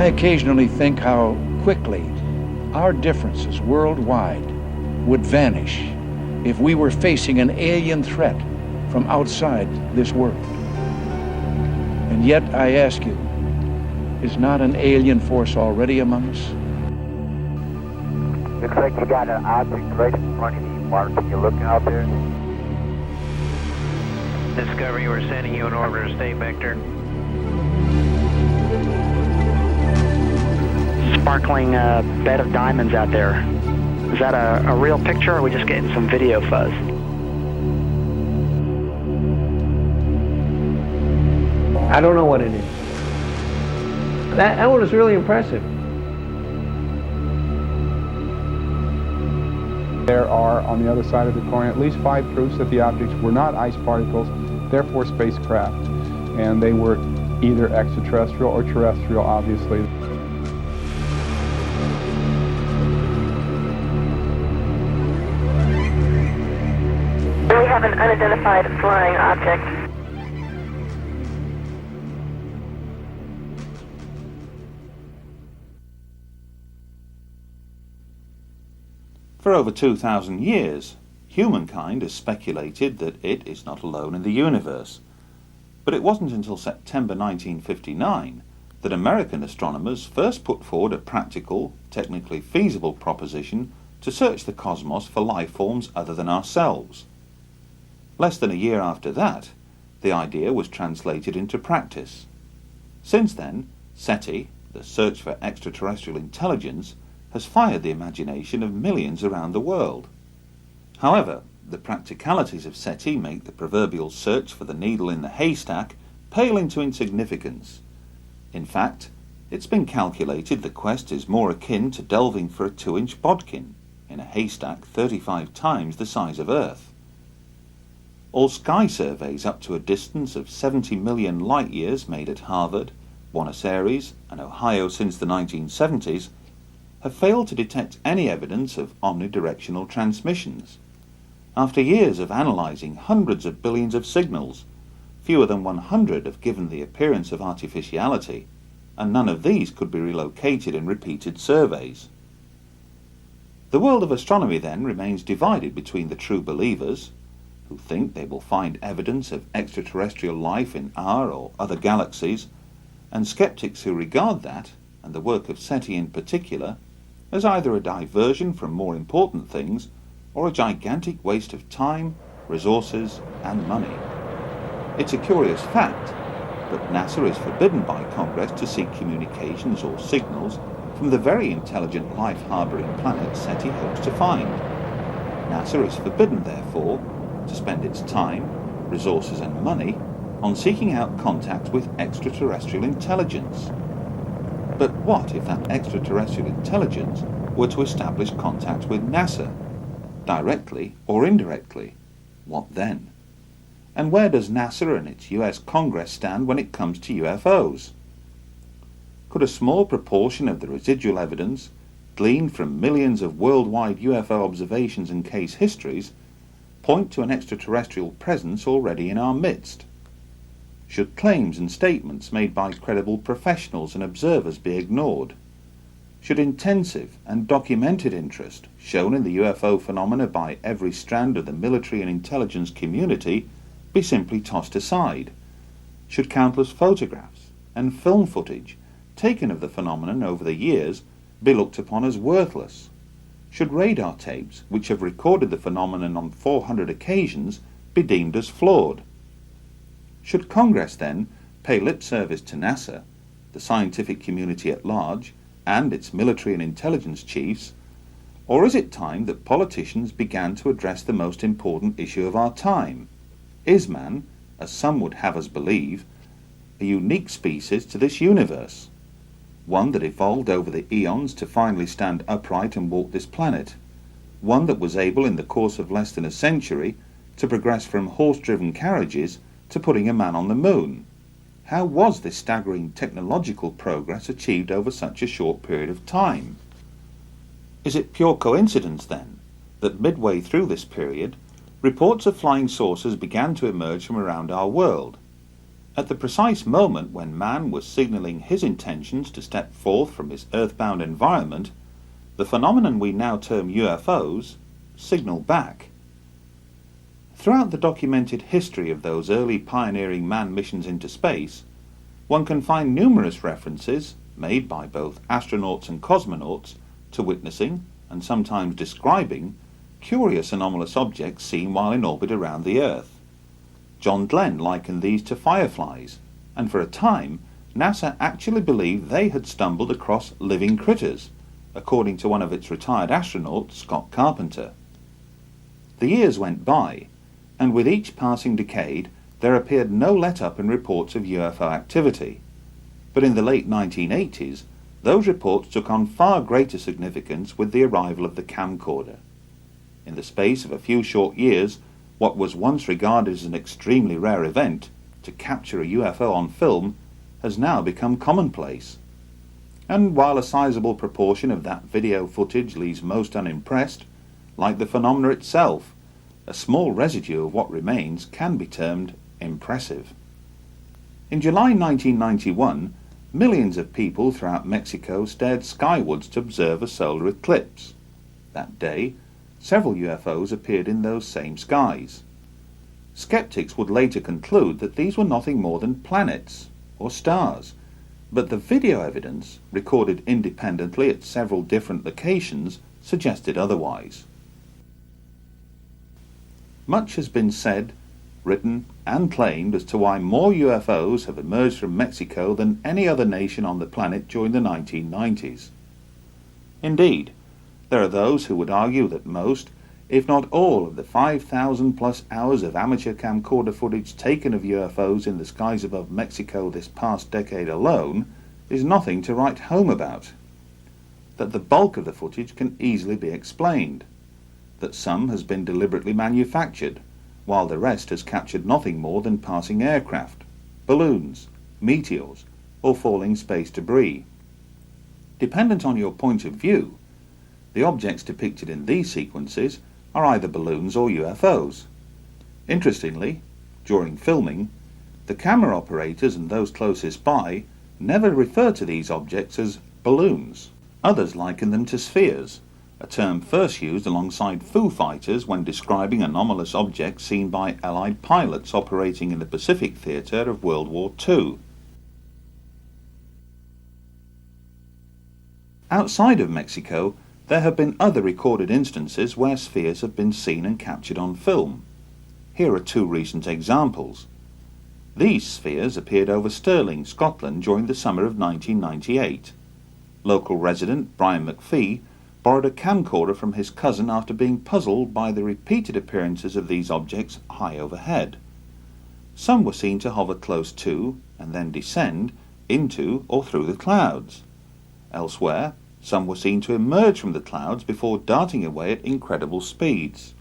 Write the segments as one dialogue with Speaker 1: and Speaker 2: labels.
Speaker 1: I occasionally think how quickly our differences worldwide would vanish if we were facing an alien threat from outside this world. And yet, I ask you, is not an alien force already among us?
Speaker 2: Looks like you got an object right in front of you, Mark. Can you look out there?
Speaker 3: Discovery, we're sending you an order to stay vector.
Speaker 4: Sparkling bed of diamonds out there. Is that a real picture, or are we just getting some video fuzz?
Speaker 5: I don't know what it is. That one is really impressive.
Speaker 6: There are, on the other side of the coin, at least 5 proofs that the objects were not ice particles, therefore spacecraft. And they were either extraterrestrial or terrestrial, obviously.
Speaker 7: We have an unidentified flying object.
Speaker 8: For over 2,000 years, humankind has speculated that it is not alone in the universe. But it wasn't until September 1959 that American astronomers first put forward a practical, technically feasible proposition to search the cosmos for life forms other than ourselves. Less than a year after that, the idea was translated into practice. Since then, SETI, the search for extraterrestrial intelligence, has fired the imagination of millions around the world. However, the practicalities of SETI make the proverbial search for the needle in the haystack pale into insignificance. In fact, it's been calculated the quest is more akin to delving for a 2-inch bodkin in a haystack 35 times the size of Earth. All sky surveys up to a distance of 70 million light-years made at Harvard, Buenos Aires and Ohio since the 1970s have failed to detect any evidence of omnidirectional transmissions. After years of analysing hundreds of billions of signals, fewer than 100 have given the appearance of artificiality, and none of these could be relocated in repeated surveys. The world of astronomy then remains divided between the true believers, who think they will find evidence of extraterrestrial life in our or other galaxies, and skeptics who regard that, and the work of SETI in particular, as either a diversion from more important things or a gigantic waste of time, resources and money. It's a curious fact, but NASA is forbidden by Congress to seek communications or signals from the very intelligent life-harbouring planet SETI hopes to find. NASA is forbidden, therefore, to spend its time, resources and money on seeking out contact with extraterrestrial intelligence. But what if that extraterrestrial intelligence were to establish contact with NASA, directly or indirectly? What then? And where does NASA and its US Congress stand when it comes to UFOs? Could a small proportion of the residual evidence, gleaned from millions of worldwide UFO observations and case histories, point to an extraterrestrial presence already in our midst? Should claims and statements made by credible professionals and observers be ignored? Should intensive and documented interest shown in the UFO phenomena by every strand of the military and intelligence community be simply tossed aside? Should countless photographs and film footage taken of the phenomenon over the years be looked upon as worthless? Should radar tapes, which have recorded the phenomenon on 400 occasions, be deemed as flawed? Should Congress, then, pay lip service to NASA, the scientific community at large, and its military and intelligence chiefs, or is it time that politicians began to address the most important issue of our time? Is man, as some would have us believe, a unique species to this universe, one that evolved over the eons to finally stand upright and walk this planet, one that was able in the course of less than a century to progress from horse-driven carriages to putting a man on the moon? How was this staggering technological progress achieved over such a short period of time? Is it pure coincidence, then, that midway through this period, reports of flying saucers began to emerge from around our world? At the precise moment when man was signalling his intentions to step forth from his earthbound environment, the phenomenon we now term UFOs signalled back. Throughout the documented history of those early pioneering manned missions into space, one can find numerous references, made by both astronauts and cosmonauts, to witnessing, and sometimes describing, curious anomalous objects seen while in orbit around the Earth. John Glenn likened these to fireflies, and for a time NASA actually believed they had stumbled across living critters, according to one of its retired astronauts, Scott Carpenter. The years went by, and with each passing decade there appeared no let-up in reports of UFO activity. But in the late 1980s, those reports took on far greater significance with the arrival of the camcorder. In the space of a few short years, what was once regarded as an extremely rare event, to capture a UFO on film, has now become commonplace. And while a sizable proportion of that video footage leaves most unimpressed, like the phenomena itself, a small residue of what remains can be termed impressive. In July 1991, millions of people throughout Mexico stared skywards to observe a solar eclipse. That day, several UFOs appeared in those same skies. Skeptics would later conclude that these were nothing more than planets or stars, but the video evidence, recorded independently at several different locations, suggested otherwise. Much has been said, written, and claimed as to why more UFOs have emerged from Mexico than any other nation on the planet during the 1990s. Indeed, there are those who would argue that most, if not all, of the 5,000 plus hours of amateur camcorder footage taken of UFOs in the skies above Mexico this past decade alone is nothing to write home about. That the bulk of the footage can easily be explained. That some has been deliberately manufactured, while the rest has captured nothing more than passing aircraft, balloons, meteors, or falling space debris. Dependent on your point of view, the objects depicted in these sequences are either balloons or UFOs. Interestingly, during filming, the camera operators and those closest by never refer to these objects as balloons. Others liken them to spheres, a term first used alongside Foo Fighters when describing anomalous objects seen by Allied pilots operating in the Pacific theatre of World War II. Outside of Mexico, there have been other recorded instances where spheres have been seen and captured on film. Here are two recent examples. These spheres appeared over Stirling, Scotland during the summer of 1998. Local resident Brian McPhee borrowed a camcorder from his cousin after being puzzled by the repeated appearances of these objects high overhead. Some were seen to hover close to, and then descend, into or through the clouds. Elsewhere, some were seen to emerge from the clouds before darting away at incredible speeds.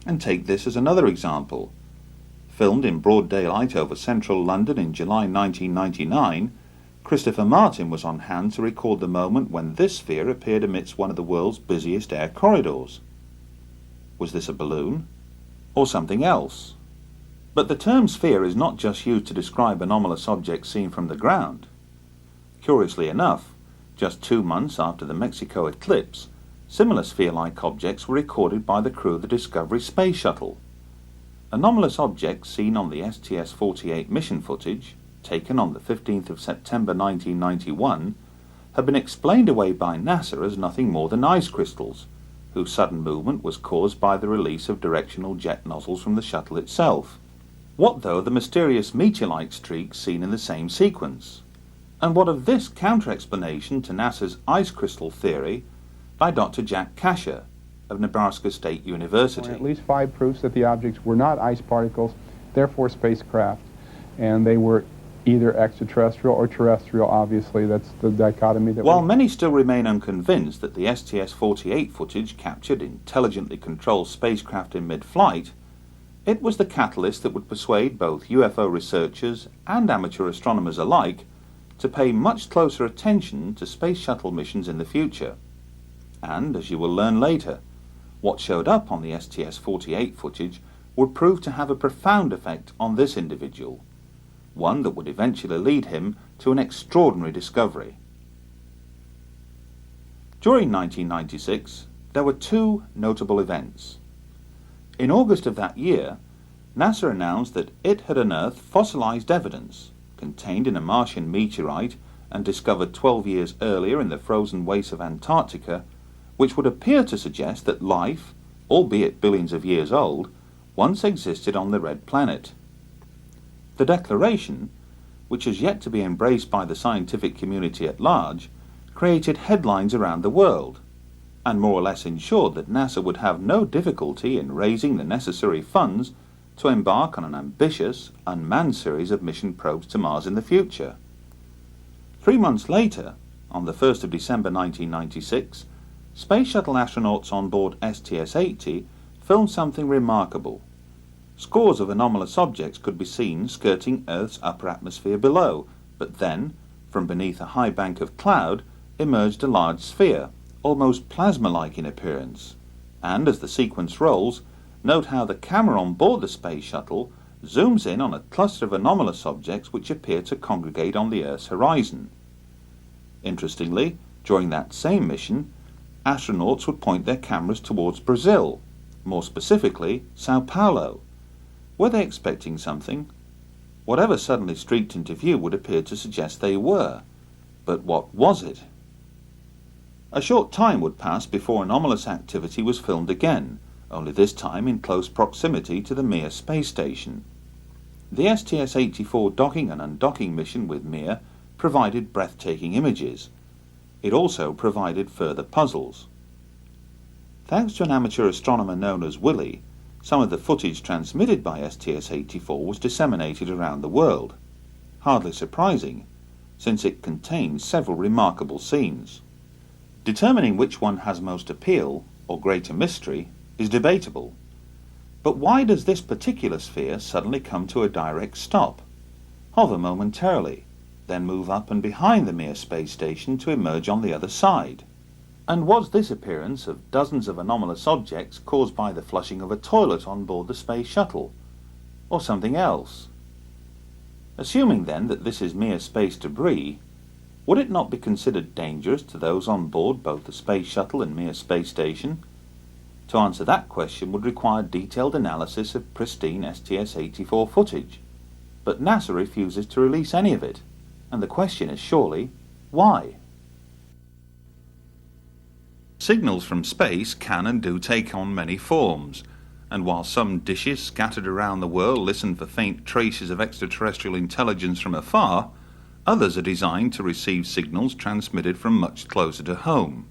Speaker 8: And take this as another example. Filmed in broad daylight over central London in July 1999, Christopher Martin was on hand to record the moment when this sphere appeared amidst one of the world's busiest air corridors. Was this a balloon? Or something else? But the term sphere is not just used to describe anomalous objects seen from the ground. Curiously enough, just 2 months after the Mexico eclipse, similar sphere-like objects were recorded by the crew of the Discovery space shuttle. Anomalous objects seen on the STS-48 mission footage, taken on the 15th of September 1991, have been explained away by NASA as nothing more than ice crystals, whose sudden movement was caused by the release of directional jet nozzles from the shuttle itself. What though the mysterious meteor-like streaks seen in the same sequence? And what of this counter-explanation to NASA's ice crystal theory by Dr. Jack Kasher of Nebraska State University?
Speaker 6: At least 5 proofs that the objects were not ice particles, therefore spacecraft, and they were either extraterrestrial or terrestrial. Obviously, that's the dichotomy that
Speaker 8: While many still remain unconvinced that the STS-48 footage captured intelligently controlled spacecraft in mid-flight, it was the catalyst that would persuade both UFO researchers and amateur astronomers alike to pay much closer attention to space shuttle missions in the future. And, as you will learn later, what showed up on the STS-48 footage would prove to have a profound effect on this individual. one that would eventually lead him to an extraordinary discovery. During 1996, there were two notable events. In August of that year, NASA announced that it had unearthed fossilized evidence contained in a Martian meteorite and discovered 12 years earlier in the frozen wastes of Antarctica, which would appear to suggest that life, albeit billions of years old, once existed on the red planet. The declaration, which has yet to be embraced by the scientific community at large, created headlines around the world, and more or less ensured that NASA would have no difficulty in raising the necessary funds to embark on an ambitious, unmanned series of mission probes to Mars in the future. 3 months later, on the 1st of December 1996, Space Shuttle astronauts on board STS-80 filmed something remarkable. Scores of anomalous objects could be seen skirting Earth's upper atmosphere below, but then, from beneath a high bank of cloud, emerged a large sphere, almost plasma-like in appearance. And as the sequence rolls, note how the camera on board the Space Shuttle zooms in on a cluster of anomalous objects which appear to congregate on the Earth's horizon. Interestingly, during that same mission, astronauts would point their cameras towards Brazil, more specifically Sao Paulo. Were they expecting something? Whatever suddenly streaked into view would appear to suggest they were. But what was it? A short time would pass before anomalous activity was filmed again, only this time in close proximity to the Mir space station. The STS-84 docking and undocking mission with Mir provided breathtaking images. It also provided further puzzles. Thanks to an amateur astronomer known as Willie, some of the footage transmitted by STS-84 was disseminated around the world. Hardly surprising, since it contains several remarkable scenes. Determining which one has most appeal, or greater mystery, is debatable. But why does this particular sphere suddenly come to a direct stop, hover momentarily, then move up and behind the Mir space station to emerge on the other side? And was this appearance of dozens of anomalous objects caused by the flushing of a toilet on board the Space Shuttle, or something else? Assuming then that this is mere space debris, would it not be considered dangerous to those on board both the Space Shuttle and Mir space station? To answer that question would require detailed analysis of pristine STS-84 footage, but NASA refuses to release any of it, and the question is surely, why? Signals from space can and do take on many forms, and while some dishes scattered around the world listen for faint traces of extraterrestrial intelligence from afar, others are designed to receive signals transmitted from much closer to home.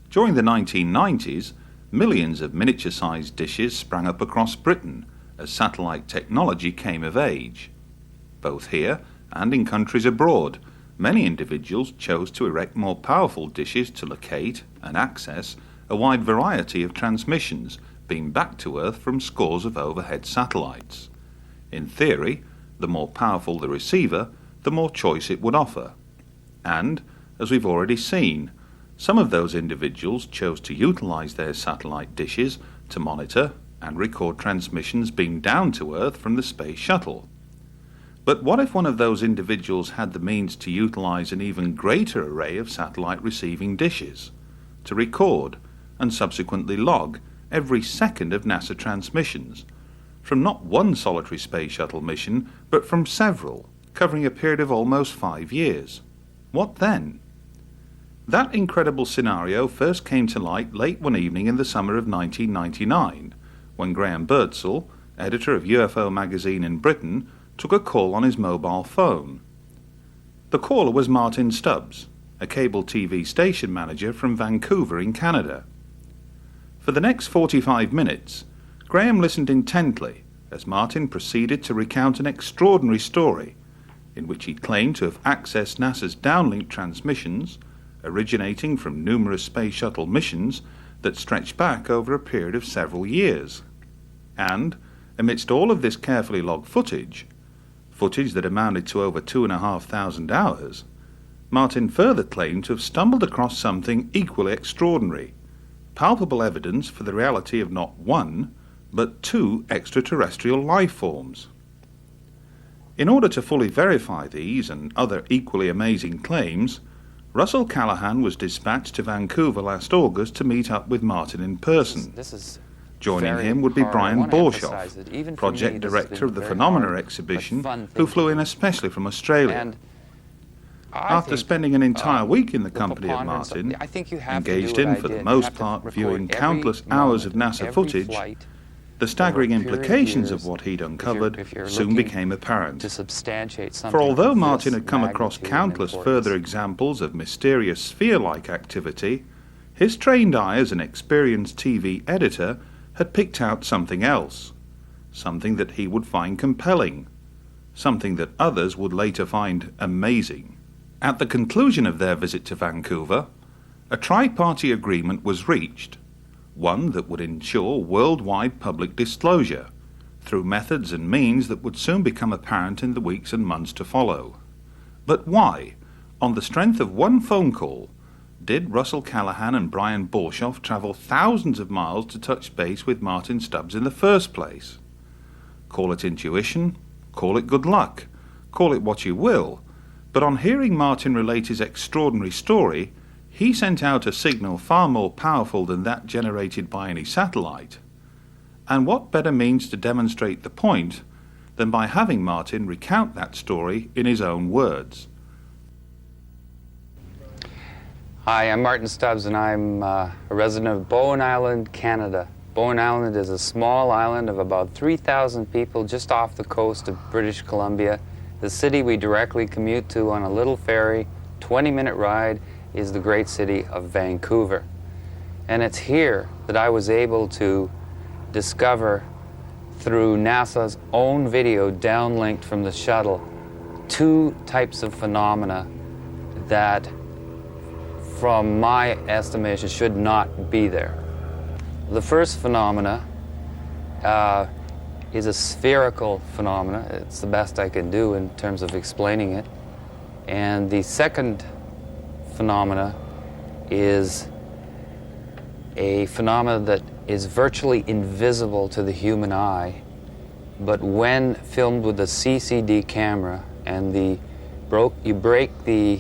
Speaker 8: During the 1990s, millions of miniature-sized dishes sprang up across Britain as satellite technology came of age. Both here and in countries abroad, many individuals chose to erect more powerful dishes to locate and access a wide variety of transmissions beamed back to Earth from scores of overhead satellites. In theory, the more powerful the receiver, the more choice it would offer. And, as we've already seen, some of those individuals chose to utilize their satellite dishes to monitor and record transmissions beamed down to Earth from the Space Shuttle. But what if one of those individuals had the means to utilize an even greater array of satellite receiving dishes, to record and subsequently log every second of NASA transmissions, from not one solitary Space Shuttle mission, but from several, covering a period of almost 5 years? What then? That incredible scenario first came to light late one evening in the summer of 1999, when Graham Birdsall, editor of UFO magazine in Britain, took a call on his mobile phone. The caller was Martin Stubbs, a cable TV station manager from Vancouver in Canada. For the next 45 minutes, Graham listened intently as Martin proceeded to recount an extraordinary story in which he claimed to have accessed NASA's downlink transmissions originating from numerous Space Shuttle missions that stretched back over a period of several years. And, amidst all of this carefully logged footage that amounted to over 2,500 hours, Martin further claimed to have stumbled across something equally extraordinary, palpable evidence for the reality of not one, but 2 extraterrestrial life forms. In order to fully verify these and other equally amazing claims, Russell Callahan was dispatched to Vancouver last August to meet up with Martin in person. Joining him would be Brian Borshoff, project director of the Phenomena exhibition, who flew in especially from Australia. After spending an entire week in the company of Martin, engaged in, for the most part, viewing countless hours of NASA footage, the staggering implications of what he'd uncovered soon became apparent. For although Martin had come across countless further examples of mysterious sphere-like activity, his trained eye as an experienced TV editor had picked out something else, something that he would find compelling, something that others would later find amazing. At the conclusion of their visit to Vancouver, a tri-party agreement was reached, one that would ensure worldwide public disclosure, through methods and means that would soon become apparent in the weeks and months to follow. But why, on the strength of one phone call, did Russell Callahan and Brian Borshoff travel thousands of miles to touch base with Martin Stubbs in the first place? Call it intuition, call it good luck, call it what you will, but on hearing Martin relate his extraordinary story, he sent out a signal far more powerful than that generated by any satellite. And what better means to demonstrate the point than by having Martin recount that story in his own words?
Speaker 9: Hi, I'm Martin Stubbs, and I'm a resident of Bowen Island, Canada. Bowen Island is a small island of about 3,000 people just off the coast of British Columbia. The city we directly commute to on a little ferry, 20-minute ride, is the great city of Vancouver. And it's here that I was able to discover, through NASA's own video downlinked from the shuttle, two types of phenomena that, from my estimation, should not be there. The first phenomena is a spherical phenomena. It's the best I can do in terms of explaining it. And the second phenomena is a phenomena that is virtually invisible to the human eye, but when filmed with a CCD camera and you break the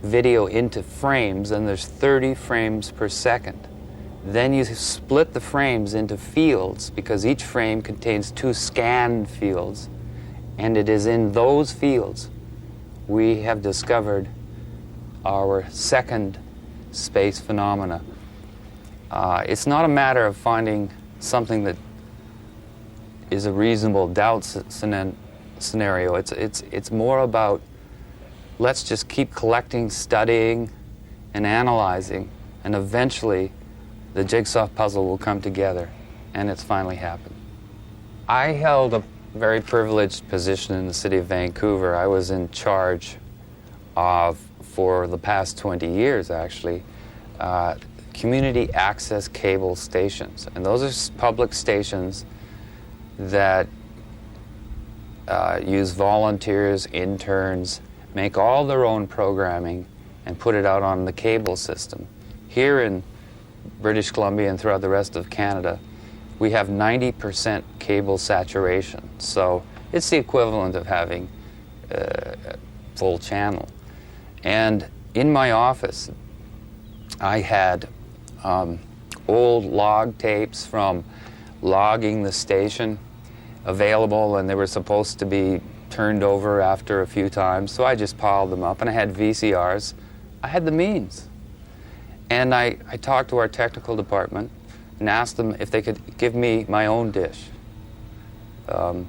Speaker 9: video into frames, and there's 30 frames per second. Then you split the frames into fields, because each frame contains 2 scan fields, and it is in those fields we have discovered our second space phenomena. It's not a matter of finding something that is a reasonable doubt scenario. It's more about, let's just keep collecting, studying, and analyzing, and eventually the jigsaw puzzle will come together, and it's finally happened. I held a very privileged position in the city of Vancouver. I was in charge of, for the past 20 years actually, community access cable stations. And those are public stations that use volunteers, interns, make all their own programming, and put it out on the cable system. Here in British Columbia and throughout the rest of Canada, we have 90% cable saturation. So it's the equivalent of having a full channel. And in my office, I had old log tapes from logging the station available, and they were supposed to be turned over after a few times, so I just piled them up. And I had VCRs. I had the means. And I talked to our technical department and asked them if they could give me my own dish. And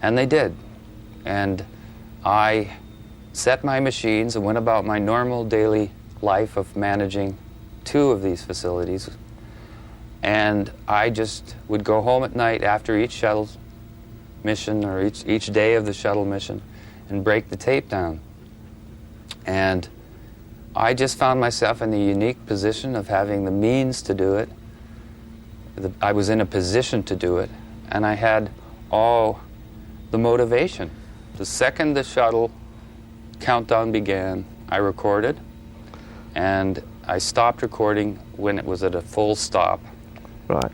Speaker 9: they did. And I set my machines and went about my normal daily life of managing 2 of these facilities. And I just would go home at night after each shuttle mission, or each day of the shuttle mission, and break the tape down. And I just found myself in the unique position of having the means to do it. I was in a position to do it, and I had all the motivation. The second the shuttle countdown began, I recorded, and I stopped recording when it was at a full stop.
Speaker 10: Right.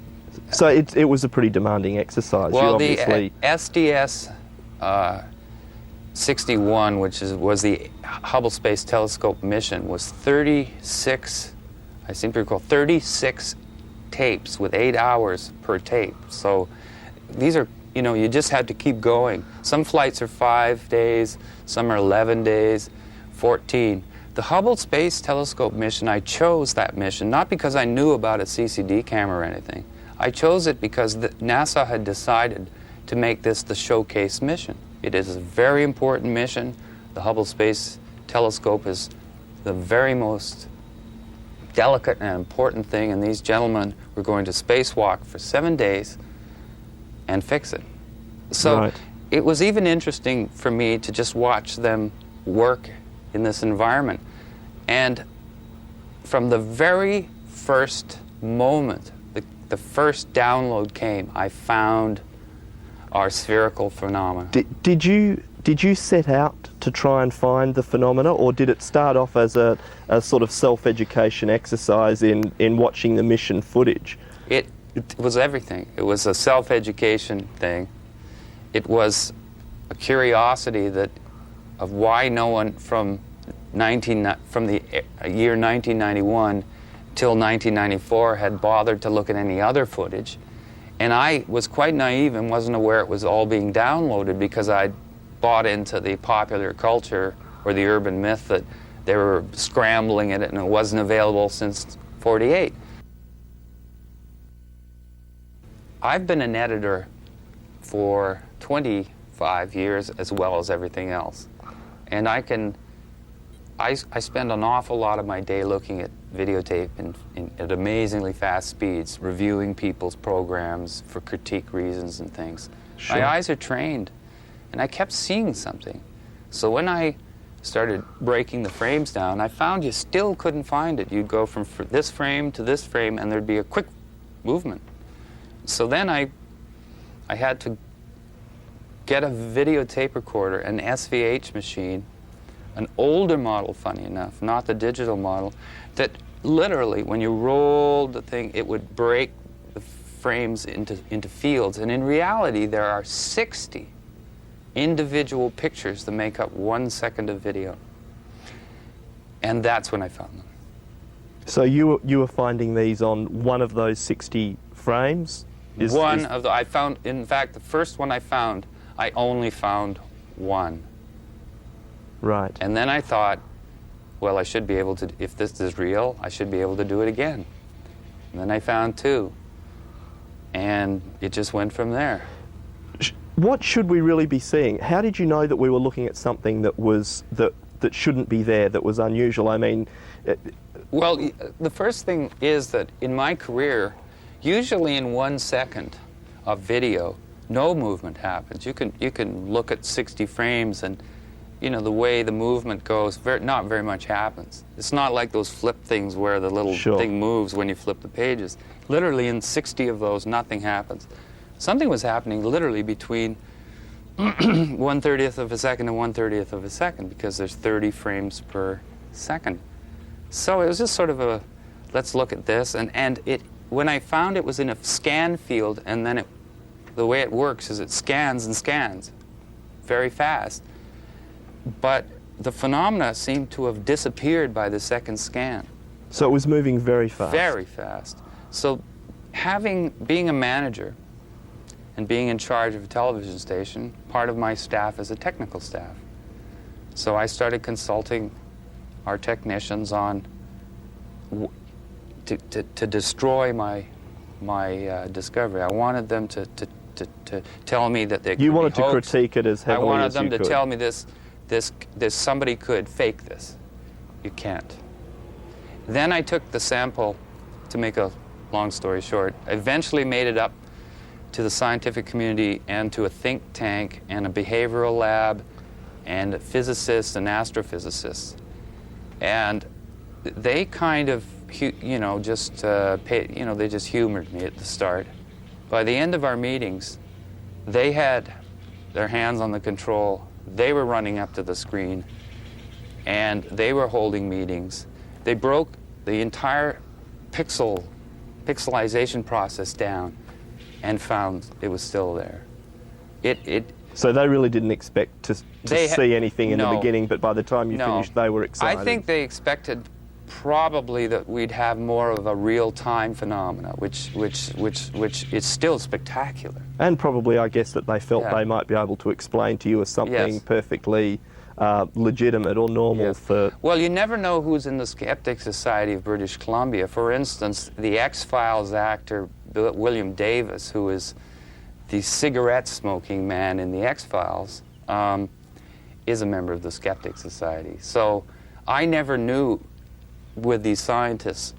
Speaker 10: So it was a pretty demanding exercise.
Speaker 9: Well,
Speaker 10: you obviously...
Speaker 9: the SDS 61, which was the Hubble Space Telescope mission, was 36, I seem to recall, 36 tapes with 8 hours per tape. So these are, you just had to keep going. Some flights are 5 days, some are 11 days, 14. The Hubble Space Telescope mission, I chose that mission not because I knew about a CCD camera or anything. I chose it because NASA had decided to make this the showcase mission. It is a very important mission. The Hubble Space Telescope is the very most delicate and important thing, and these gentlemen were going to spacewalk for 7 days and fix it. So
Speaker 10: Right.
Speaker 9: it was even interesting for me to just watch them work in this environment. And from the very first moment, the first download came, I found our spherical phenomena.
Speaker 10: Did you set out to try and find the phenomena, or did it start off as a sort of self-education exercise in watching the mission footage?
Speaker 9: It was everything. It was a self-education thing. It was a curiosity of why no one from the year 1991 till 1994 had bothered to look at any other footage. And I was quite naive and wasn't aware it was all being downloaded because I'd bought into the popular culture or the urban myth that they were scrambling it and it wasn't available since '48. I've been an editor for 25 years as well as everything else. And I spend an awful lot of my day looking at videotape at amazingly fast speeds, reviewing people's programs for critique reasons and things.
Speaker 10: Sure.
Speaker 9: My eyes are trained, and I kept seeing something. So when I started breaking the frames down, I found you still couldn't find it. You'd go from this frame to this frame, and there'd be a quick movement. So then I had to get a videotape recorder, an SVH machine, an older model, funny enough, not the digital model, that literally, when you rolled the thing, it would break the frames into fields. And in reality, there are 60 individual pictures that make up 1 second of video. And that's when I found them.
Speaker 10: So you were finding these on one of those 60 frames?
Speaker 9: I found, in fact, the first one I found, I only found one.
Speaker 10: Right.
Speaker 9: And then I thought, well, I should be able to, if this is real, I should be able to do it again. And then I found 2. And it just went from there.
Speaker 10: What should we really be seeing? How did you know that we were looking at something that shouldn't be there, that was unusual? I mean...
Speaker 9: Well, the first thing is that in my career, usually in 1 second of video, no movement happens. You can look at 60 frames and the way the movement goes, not very much happens. It's not like those flip things where the little
Speaker 10: Sure.
Speaker 9: thing moves when you flip the pages. Literally in 60 of those, nothing happens. Something was happening literally between 1/30th of a second and 1/30th of a second, because there's 30 frames per second. So it was just sort of let's look at this. And when I found it was in a scan field, and then the way it works is it scans and scans very fast. But the phenomena seemed to have disappeared by the second scan.
Speaker 10: So it was moving very fast?
Speaker 9: Very fast. So being a manager and being in charge of a television station, part of my staff is a technical staff. So I started consulting our technicians on to destroy my discovery. I wanted them to tell me that they could
Speaker 10: You wanted
Speaker 9: be
Speaker 10: to
Speaker 9: hoaxed.
Speaker 10: critique it as heavily as you could.
Speaker 9: I wanted them to tell me this somebody could fake this. You can't. Then I took the sample, to make a long story short, eventually made it up to the scientific community and to a think tank and a behavioral lab and physicists and astrophysicists. And they kind of, they just humored me at the start. By the end of our meetings, they had their hands on the control. They were running up to the screen, and they were holding meetings. They broke the entire pixelization process down and found it was still there.
Speaker 10: So they really didn't expect to see anything in the
Speaker 9: no.
Speaker 10: beginning, but by the time you
Speaker 9: No.
Speaker 10: finished, they were excited.
Speaker 9: I think they expected probably that we'd have more of a real-time phenomena, which is still spectacular.
Speaker 10: And probably, I guess, that they felt
Speaker 9: Yeah.
Speaker 10: they might be able to explain to you as something
Speaker 9: Yes.
Speaker 10: perfectly legitimate or normal
Speaker 9: Yes.
Speaker 10: for...
Speaker 9: Well, you never know who's in the Skeptic Society of British Columbia. For instance, the X-Files actor William Davis, who is the cigarette-smoking man in the X-Files, is a member of the Skeptic Society. So I never knew with these scientists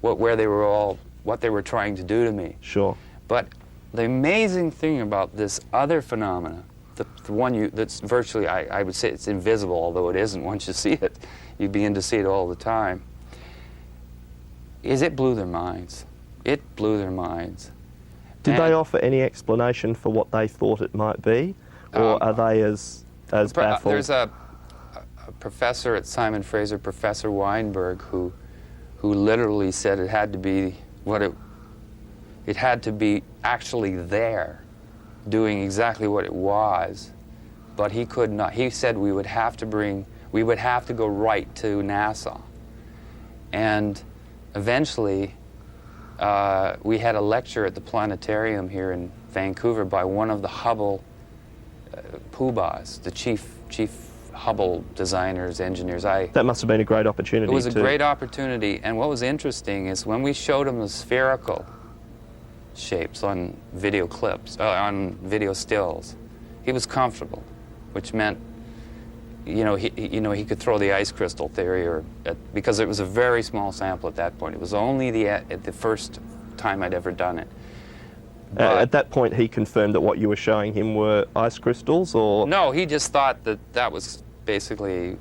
Speaker 9: what they were trying to do to me.
Speaker 10: Sure.
Speaker 9: But the amazing thing about this other phenomena, the one that's virtually, I would say it's invisible, although it isn't once you see it. You begin to see it all the time. Is it blew their minds. It blew their minds.
Speaker 10: Did they offer any explanation for what they thought it might be? Or are they as baffled?
Speaker 9: There's a professor at Simon Fraser, Professor Weinberg, who literally said it had to be it had to be actually there, doing exactly what it was, but he could not. He said we would have to go right to NASA, and eventually we had a lecture at the planetarium here in Vancouver by one of the Hubble poobahs, the chief Hubble designers, engineers.
Speaker 10: That must have been a great opportunity.
Speaker 9: It was a great opportunity, and what was interesting is when we showed him the spherical shapes on video clips, on video stills, he was comfortable, which meant, he could throw the ice crystal theory, because it was a very small sample at that point. It was only the first time I'd ever done it.
Speaker 10: At that point, he confirmed that what you were showing him were ice crystals, or...?
Speaker 9: No, he just thought that was basically...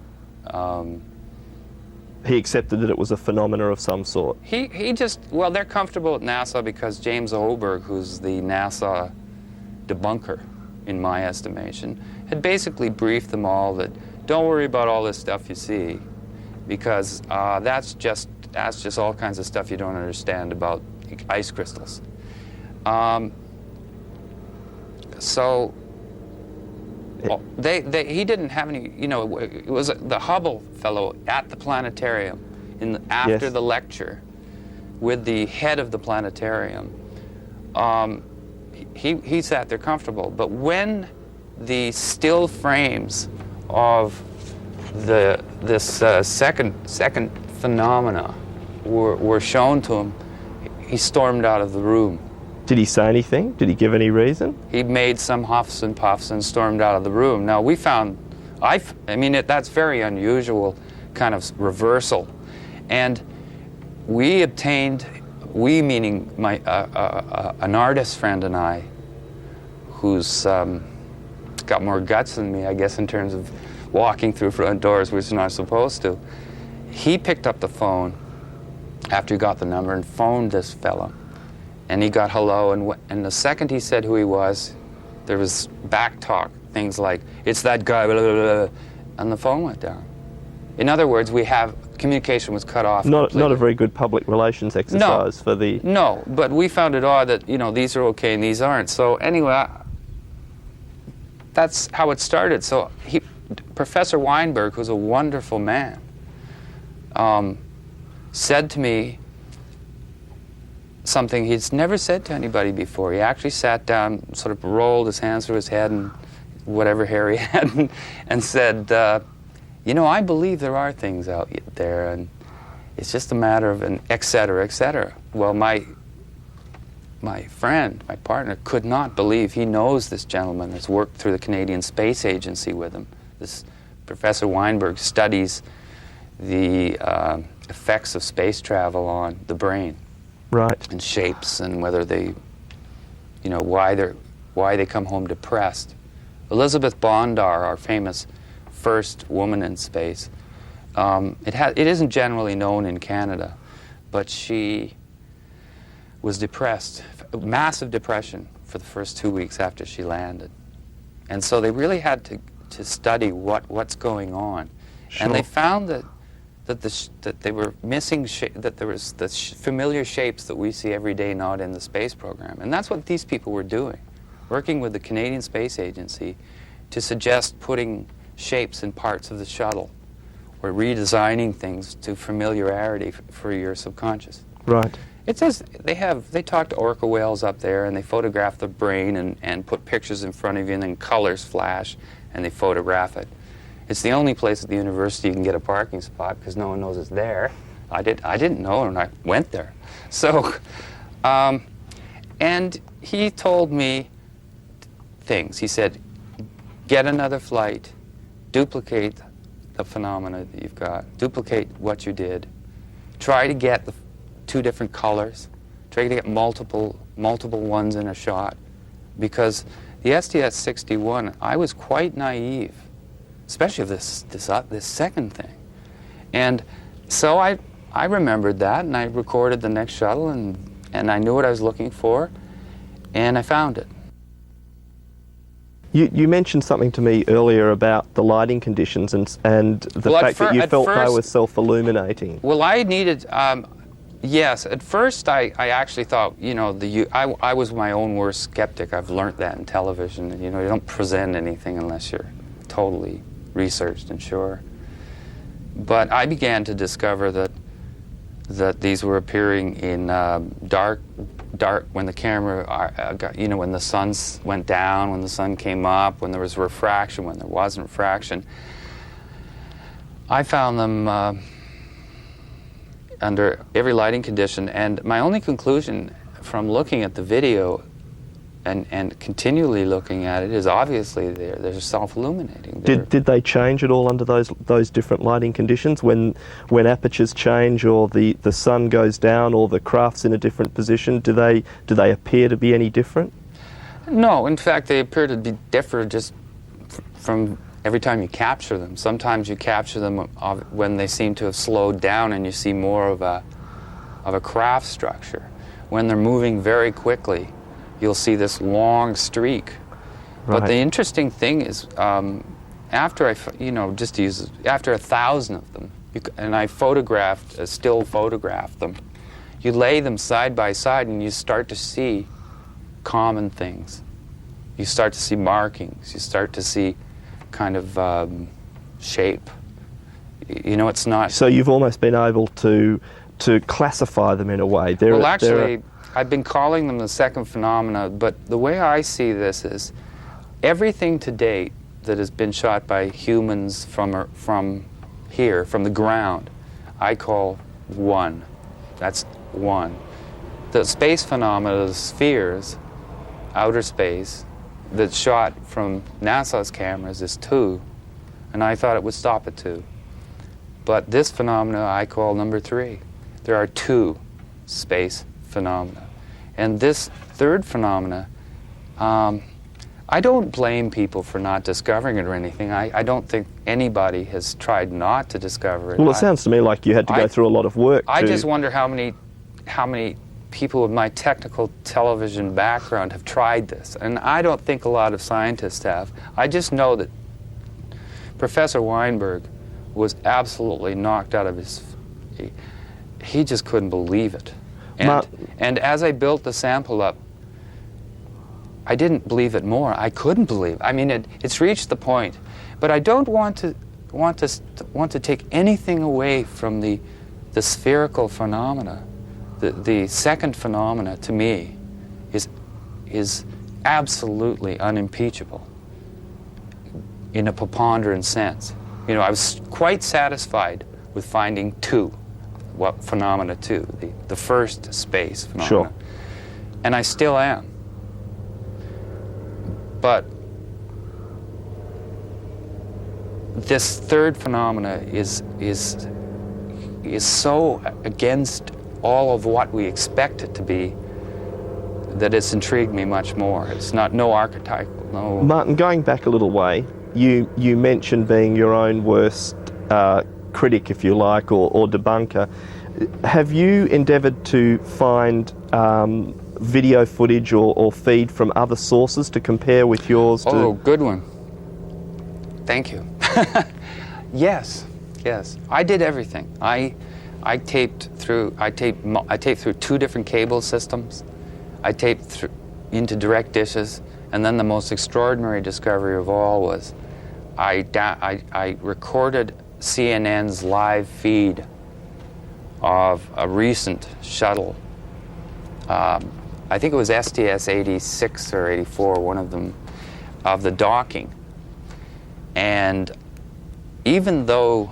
Speaker 10: He accepted that it was a phenomena of some sort.
Speaker 9: He just, well, they're comfortable at NASA because James Oberg, who's the NASA debunker, in my estimation, had basically briefed them all that don't worry about all this stuff you see, because that's just all kinds of stuff you don't understand about ice crystals. So he didn't have any, it was the Hubble fellow at the planetarium after the lecture with the head of the planetarium. He sat there comfortable, but when the still frames of this second phenomena were shown to him, he stormed out of the room.
Speaker 10: Did he say anything? Did he give any reason?
Speaker 9: He made some huffs and puffs and stormed out of the room. Now we found, that's very unusual kind of reversal, and we obtained, we meaning an artist friend and I, who's got more guts than me, I guess, in terms of walking through front doors, which is not supposed to. He picked up the phone after he got the number and phoned this fella. And he got hello, and the second he said who he was, there was back talk, things like, it's that guy, blah, blah, blah, and the phone went down. In other words, communication was cut off completely.
Speaker 10: Not a very good public relations exercise for the...
Speaker 9: No, but we found it odd that, these are okay and these aren't. So anyway, that's how it started. So Professor Weinberg, who's a wonderful man, said to me something he's never said to anybody before. He actually sat down, sort of rolled his hands through his head and whatever hair he had, and said, I believe there are things out there, and it's just a matter of an et cetera, et cetera. Well, my friend, my partner, could not believe. He knows this gentleman that's worked through the Canadian Space Agency with him. This Professor Weinberg studies the effects of space travel on the brain.
Speaker 10: Right.
Speaker 9: And shapes, and whether they, why they come home depressed. Elizabeth Bondar, our famous first woman in space, it isn't generally known in Canada, but she was depressed, massive depression for the first 2 weeks after she landed, and so they really had to study what's going on,
Speaker 10: Sure.
Speaker 9: And they found that they were missing, that there was the familiar shapes that we see every day not in the space program. And that's what these people were doing, working with the Canadian Space Agency, to suggest putting shapes in parts of the shuttle or redesigning things to familiarity for your subconscious.
Speaker 10: Right.
Speaker 9: It says they talk to orca whales up there, and they photograph the brain and put pictures in front of you, and then colors flash and they photograph it. It's the only place at the university you can get a parking spot because no one knows it's there. I didn't know, and I went there. So, and he told me things. He said, get another flight, duplicate the phenomena that you've got, duplicate what you did, try to get the 2 different colors, try to get multiple ones in a shot, because the STS-61, I was quite naive, especially this second thing. And so I remembered that, and I recorded the next shuttle, and I knew what I was looking for, and I found it.
Speaker 10: You mentioned something to me earlier about the lighting conditions and the fact that you felt they were self-illuminating.
Speaker 9: Well, I needed, yes, at first I actually thought, you know, I was my own worst skeptic. I've learned that in television. You know, you don't present anything unless you're totally researched and sure. But I began to discover that these were appearing in dark, when the camera, when the sun went down, when the sun came up, when there was refraction, when there wasn't refraction. I found them under every lighting condition, and my only conclusion from looking at the video and continually looking at it is obviously they're self-illuminating.
Speaker 10: Did they change at all under those different lighting conditions when apertures change or the sun goes down or the craft's in a different position? Do they appear to be any different?
Speaker 9: No, in fact they appear to be different just from every time you capture them. Sometimes you capture them when they seem to have slowed down and you see more of a craft structure. When they're moving very quickly, you'll see this long streak. Right. But the interesting thing is, after 1,000 of them, and I still photographed them, you lay them side by side and you start to see common things. You start to see markings. You start to see kind of shape. You know, it's not...
Speaker 10: So you've almost been able to classify them in a way.
Speaker 9: Well, actually, I've been calling them the second phenomena, but the way I see this is everything to date that has been shot by humans from here, from the ground, I call one. That's one. The space phenomena, the spheres, outer space, that's shot from NASA's cameras is 2, and I thought it would stop at 2. But this phenomena I call number 3. There are 2 space phenomena. And this third phenomena, I don't blame people for not discovering it or anything. I don't think anybody has tried not to discover it.
Speaker 10: Well, it sounds to me like you had to go through a lot of work.
Speaker 9: I just wonder how many people with my technical television background have tried this. And I don't think a lot of scientists have. I just know that Professor Weinberg was absolutely knocked out of his... He just couldn't believe it. And as I built the sample up, I didn't believe it more. I couldn't believe it. I mean, it's reached the point. But I don't want to take anything away from the spherical phenomena. The second phenomena, to me, is absolutely unimpeachable in a preponderant sense. You know, I was quite satisfied with finding 2. What phenomena 2, the first space phenomena.
Speaker 10: Sure.
Speaker 9: And I still am. But this third phenomena is so against all of what we expect it to be that it's intrigued me much more. It's no archetypal, no...
Speaker 10: Martin, going back a little way, you mentioned being your own worst critic, if you like, or debunker. Have you endeavoured to find video footage or feed from other sources to compare with yours?
Speaker 9: Oh, good one. Thank you. Yes. I did everything. I taped through 2 different cable systems. I taped into direct dishes, And then the most extraordinary discovery of all was I recorded CNN's live feed of a recent shuttle. I think it was STS-86 or 84, one of them, of the docking. And even though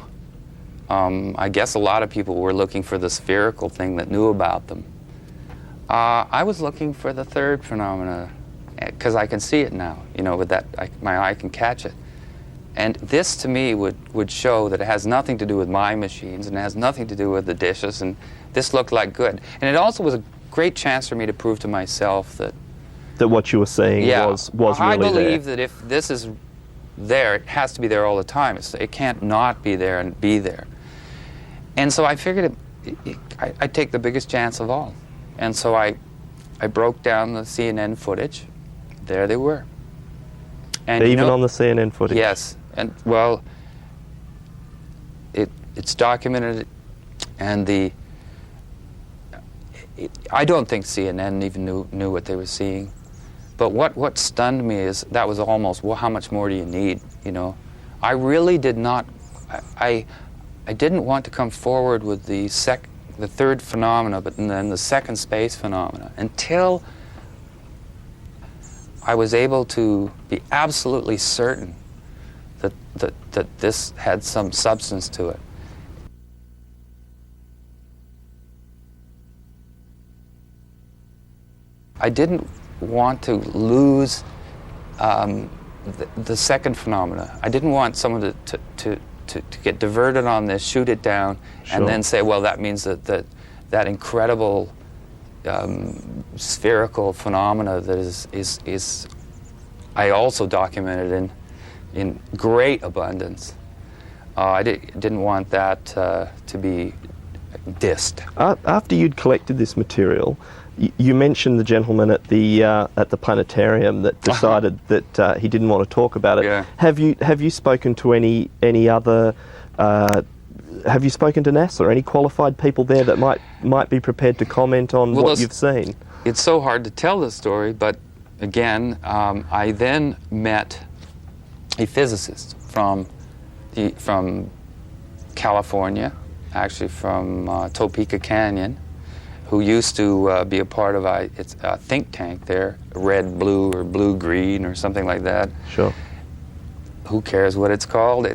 Speaker 9: I guess a lot of people were looking for the spherical thing that knew about them, I was looking for the third phenomena, because I can see it now, you know, with that, my eye can catch it. And this, to me, would show that it has nothing to do with my machines, and it has nothing to do with the dishes, and this looked like good. And it also was a great chance for me to prove to myself that
Speaker 10: what you were seeing was really there.
Speaker 9: I believe that if this is there, it has to be there all the time. It can't not be there and be there. And so I figured I'd take the biggest chance of all. And so I broke down the CNN footage. There they were. And
Speaker 10: even on the CNN footage?
Speaker 9: Yes. And, well, it's documented, and I don't think CNN even knew what they were seeing. But what stunned me is that was almost, well, how much more do you need, you know? I really did not, I didn't want to come forward with the third phenomena, but then the second space phenomena, until I was able to be absolutely certain that this had some substance to it. I didn't want to lose the second phenomena. I didn't want someone to get diverted on this, shoot it down,
Speaker 10: Sure.
Speaker 9: and then say, well, that means that incredible spherical phenomena that is I also documented in great abundance. I didn't want that to be dissed.
Speaker 10: After you'd collected this material, you mentioned the gentleman at the planetarium that decided that he didn't want to talk about it.
Speaker 9: Yeah.
Speaker 10: Have you spoken to any other? Have you spoken to NASA or any qualified people there that might be prepared to comment on what you've seen?
Speaker 9: It's so hard to tell the story, but again, I then met a physicist from California, actually from Topeka Canyon, who used to be a part of a think tank there, red, blue, or blue-green, or something like that.
Speaker 10: Sure.
Speaker 9: Who cares what it's called?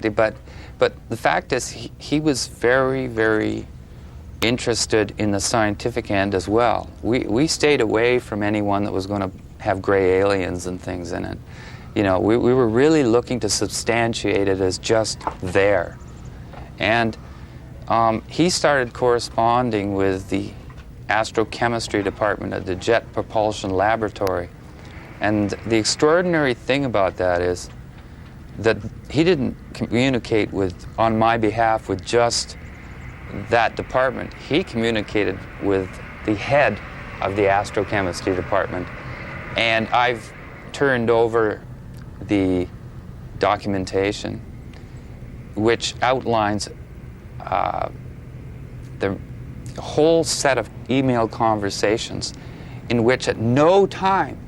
Speaker 9: But the fact is, he was very, very interested in the scientific end as well. We stayed away from anyone that was going to have gray aliens and things in it. You know, we were really looking to substantiate it as just there. And he started corresponding with the astrochemistry department at the Jet Propulsion Laboratory. And the extraordinary thing about that is that he didn't communicate on my behalf with just that department. He communicated with the head of the astrochemistry department. And I've turned over the documentation which outlines the whole set of email conversations in which at no time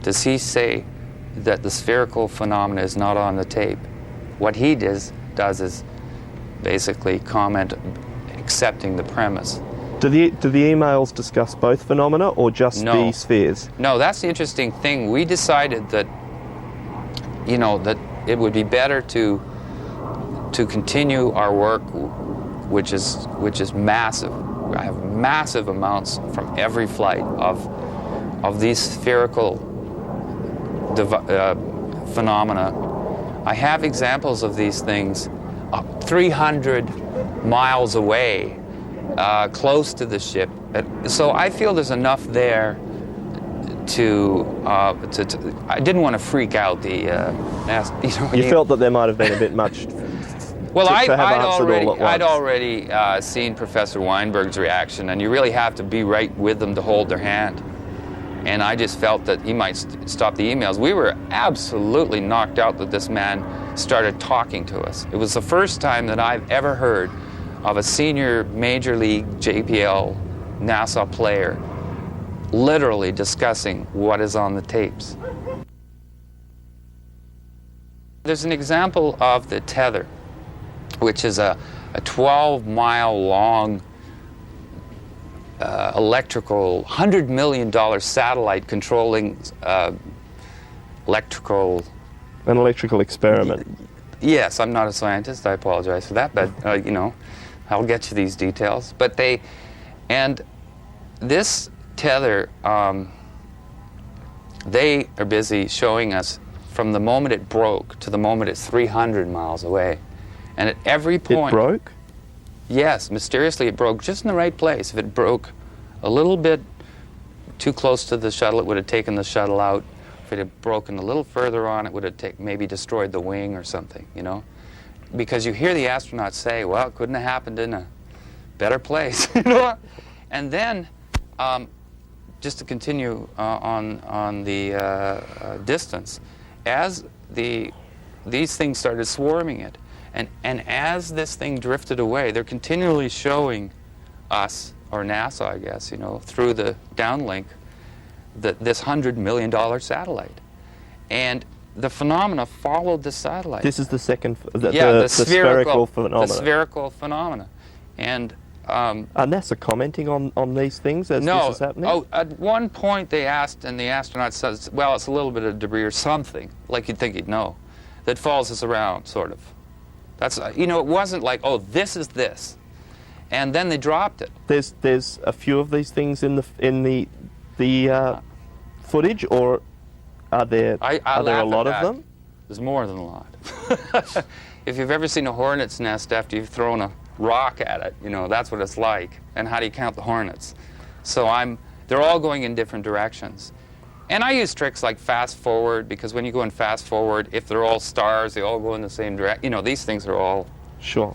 Speaker 9: does he say that the spherical phenomena is not on the tape. What he does is basically comment accepting the premise.
Speaker 10: Do the emails discuss both phenomena or just the spheres?
Speaker 9: No, that's the interesting thing. We decided that, you know, that it would be better to continue our work, which is massive. I have massive amounts from every flight of these spherical phenomena. I have examples of these things 300 miles away, close to the ship. So I feel there's enough there to I didn't want to freak out the
Speaker 10: You felt that there might have been a bit much.
Speaker 9: Well, I'd already seen Professor Weinberg's reaction, and you really have to be right with them to hold their hand. And I just felt that he might stop the emails. We were absolutely knocked out that this man started talking to us. It was the first time that I've ever heard of a senior Major League JPL NASA player literally discussing what is on the tapes. There's an example of the tether, which is a 12-mile long electrical, $100 million satellite controlling electrical...
Speaker 10: An electrical experiment.
Speaker 9: Yes, I'm not a scientist, I apologize for that, but you know, I'll get you these details. But this tether, they are busy showing us from the moment it broke to the moment it's 300 miles away. And at every point...
Speaker 10: It broke?
Speaker 9: Yes, mysteriously it broke just in the right place. If it broke a little bit too close to the shuttle, it would have taken the shuttle out. If it had broken a little further on, it would have maybe destroyed the wing or something, you know? Because you hear the astronauts say, well, it couldn't have happened in a better place, you know? And then, just to continue on the distance, as these things started swarming it, and as this thing drifted away, they're continually showing us, or NASA, I guess, you know, through the downlink, this $100 million satellite. And the phenomena followed the satellite.
Speaker 10: This is the second,
Speaker 9: the
Speaker 10: spherical phenomena.
Speaker 9: The spherical phenomena. And
Speaker 10: are NASA commenting on these things as this is happening?
Speaker 9: Oh, at one point they asked, and the astronaut says, well, it's a little bit of debris or something, like you'd think he'd know, that follows us around, sort of. That's, you know, it wasn't like, oh, this is this. And then they dropped it.
Speaker 10: There's a few of these things in the footage, or are there a lot of them?
Speaker 9: There's more than a lot. If you've ever seen a hornet's nest after you've thrown a rock at it, you know, that's what it's like. And how do you count the hornets? So they're all going in different directions. And I use tricks like fast forward, because when you go in fast forward, if they're all stars, they all go in the same direction. You know, these things are all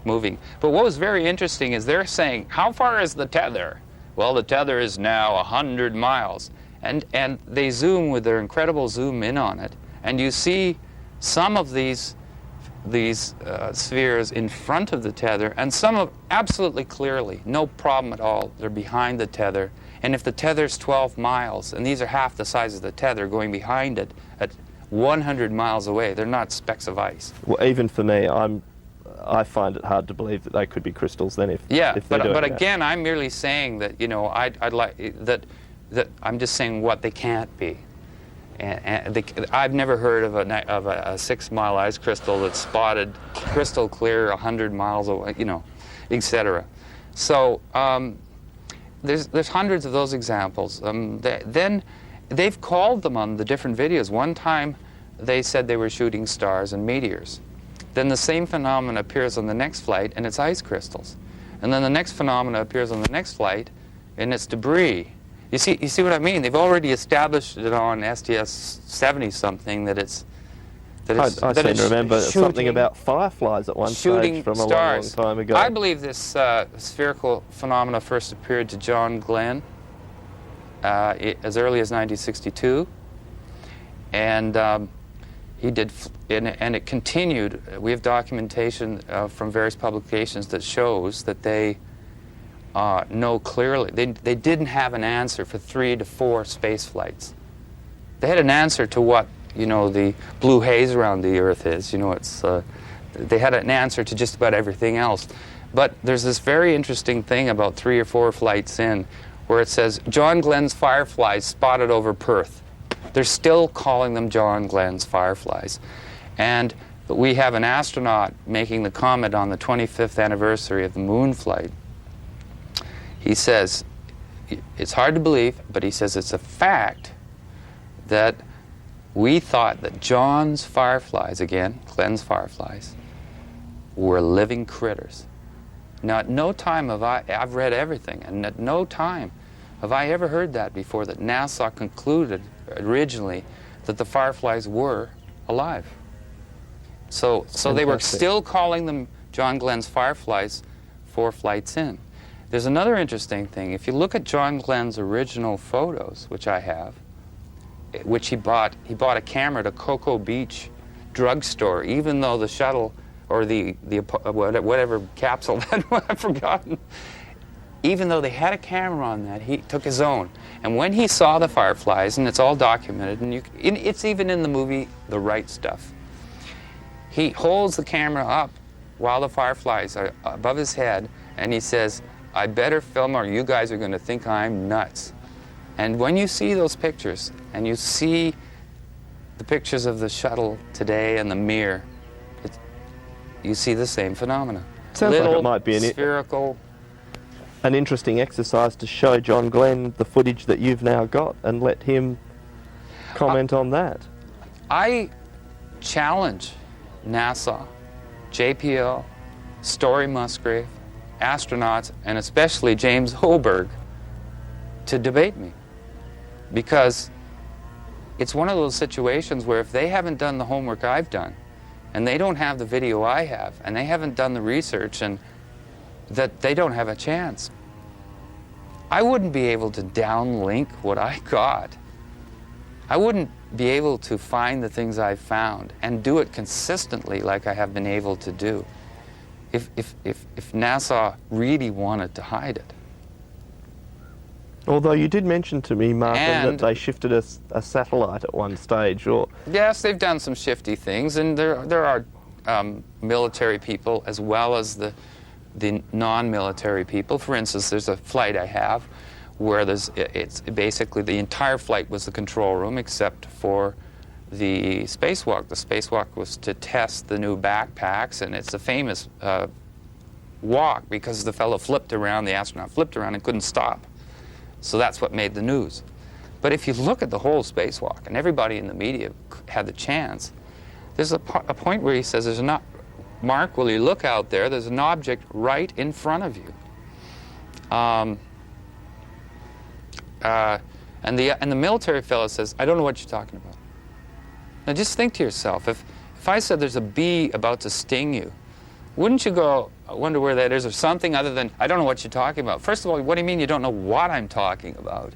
Speaker 9: moving. But what was very interesting is they're saying, how far is the tether? Well, the tether is now 100 miles. And they zoom with their incredible zoom in on it, and you see some of these spheres in front of the tether, and some of absolutely clearly, no problem at all, they're behind the tether. And if the tether's 12 miles, and these are half the size of the tether going behind it at 100 miles away, they're not specks of ice.
Speaker 10: Well, even for me, I find it hard to believe that they could be crystals then if
Speaker 9: but again, I'm merely saying that, you know, I'd like that I'm just saying what they can't be. And I've never heard of a 6-mile ice crystal that's spotted crystal clear 100 miles away, you know, etc. So there's hundreds of those examples. Then they've called them on the different videos. One time they said they were shooting stars and meteors. Then the same phenomenon appears on the next flight, and it's ice crystals. And then the next phenomenon appears on the next flight, and it's debris. You see what I mean? They've already established it on STS-70-something that it's...
Speaker 10: I seem to remember something about fireflies at one stage from a long time ago.
Speaker 9: I believe this spherical phenomena first appeared to John Glenn as early as 1962. And he did, and it continued. We have documentation from various publications that shows that they know clearly. They didn't have an answer for 3 to 4 space flights. They had an answer to what, you know, the blue haze around the Earth is. You know, it's they had an answer to just about everything else. But there's this very interesting thing about 3 or 4 flights in, where it says John Glenn's fireflies spotted over Perth. They're still calling them John Glenn's fireflies. And we have an astronaut making the comment on the 25th anniversary of the moon flight. He says, it's hard to believe, but he says it's a fact that we thought that John's fireflies, again, Glenn's fireflies, were living critters. Now, at no time have I've read everything, and at no time have I ever heard that before, that NASA concluded originally that the fireflies were alive. So they were still calling them John Glenn's fireflies 4 flights in. There's another interesting thing. If you look at John Glenn's original photos, which I have, which he bought a camera at a Cocoa Beach drugstore, even though the shuttle or the whatever capsule that I've forgotten, even though they had a camera on that, he took his own. And when he saw the fireflies, and it's all documented, and it's even in the movie The Right Stuff, he holds the camera up while the fireflies are above his head, and he says, "I better film or you guys are going to think I'm nuts." And when you see those pictures, and you see the pictures of the shuttle today and the Mir, you see the same phenomena.
Speaker 10: Sounds like it might be
Speaker 9: spherical.
Speaker 10: An interesting exercise to show John Glenn the footage that you've now got and let him comment on that.
Speaker 9: I challenge NASA, JPL, Story Musgrave, astronauts, and especially James Hoberg to debate me. Because it's one of those situations where if they haven't done the homework I've done, and they don't have the video I have, and they haven't done the research, and that they don't have a chance. I wouldn't be able to downlink what I got. I wouldn't be able to find the things I've found and do it consistently like I have been able to do if NASA really wanted to hide it.
Speaker 10: Although you did mention to me, Martin, that they shifted a satellite at one stage, or...
Speaker 9: Yes, they've done some shifty things, and there are military people as well as the non-military people. For instance, there's a flight I have where it's basically the entire flight was the control room except for the spacewalk. The spacewalk was to test the new backpacks, and it's a famous walk because the fellow flipped around, the astronaut flipped around and couldn't stop. So that's what made the news. But if you look at the whole spacewalk, and everybody in the media had the chance, there's a point where he says, "There's not, Mark, will you look out there? There's an object right in front of you." And the military fellow says, "I don't know what you're talking about." Now just think to yourself, if I said there's a bee about to sting you, wouldn't you go, "I wonder where that is," or something other than, "I don't know what you're talking about"? First of all, what do you mean you don't know what I'm talking about?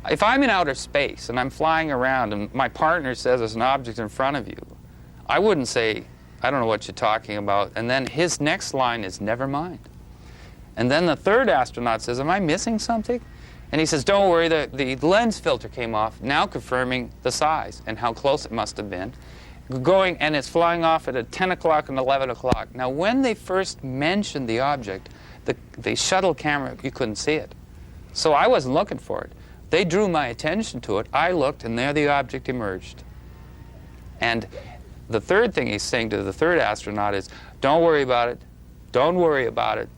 Speaker 9: If I'm in outer space and I'm flying around and my partner says there's an object in front of you, I wouldn't say, "I don't know what you're talking about," and then his next line is, "Never mind." And then the third astronaut says, "Am I missing something?" And he says, "Don't worry, the lens filter came off," now confirming the size and how close it must have been. Going, and it's flying off at 10 o'clock and 11 o'clock. Now, when they first mentioned the object, the shuttle camera, you couldn't see it. So I wasn't looking for it. They drew my attention to it. I looked, and there the object emerged. And the third thing he's saying to the third astronaut is, "Don't worry about it. Don't worry about it."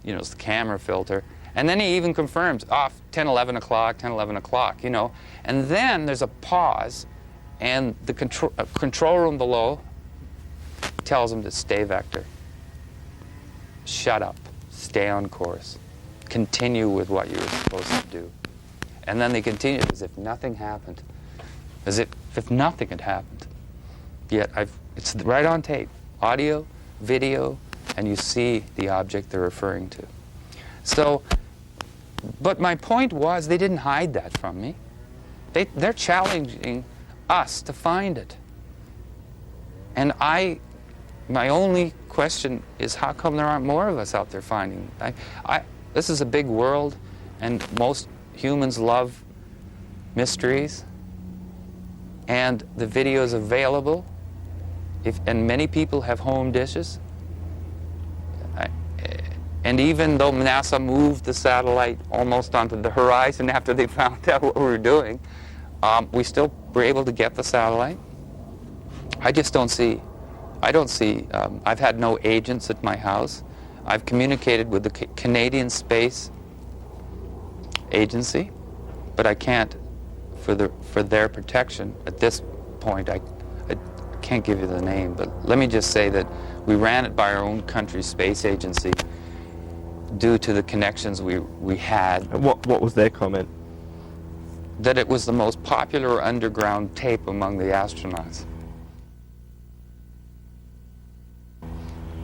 Speaker 9: You know, it's the camera filter. And then he even confirms, off 10, 11 o'clock, 10, 11 o'clock, you know. And then there's a pause, and the control room below tells him to stay vector. Shut up. Stay on course. Continue with what you were supposed to do. And then they continue as if nothing happened. As if nothing had happened. Yet it's right on tape. Audio, video, and you see the object they're referring to. So, but my point was they didn't hide that from me. They're challenging us to find it. And my only question is, how come there aren't more of us out there finding it? This is a big world, and most humans love mysteries, and the video is available, and many people have home dishes. And even though NASA moved the satellite almost onto the horizon after they found out what we were doing, we still were able to get the satellite. I don't see, I've had no agents at my house. I've communicated with the Canadian Space Agency, but I can't, for their protection at this point, I can't give you the name, but let me just say that we ran it by our own country's space agency due to the connections we had.
Speaker 10: And what was their comment?
Speaker 9: That it was the most popular underground tape among the astronauts.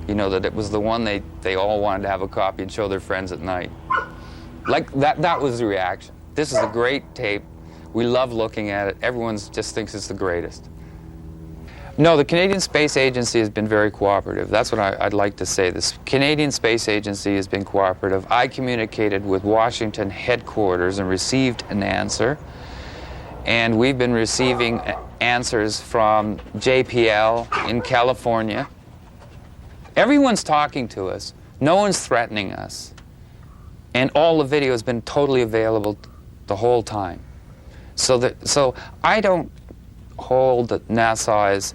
Speaker 9: You know, that it was the one they all wanted to have a copy and show their friends at night. Like, that was the reaction. This is a great tape. We love looking at it. Everyone just thinks it's the greatest. No, the Canadian Space Agency has been very cooperative. That's what I'd like to say. The Canadian Space Agency has been cooperative. I communicated with Washington headquarters and received an answer. And we've been receiving answers from JPL in California. Everyone's talking to us. No one's threatening us. And all the video has been totally available the whole time. So I don't hold that NASA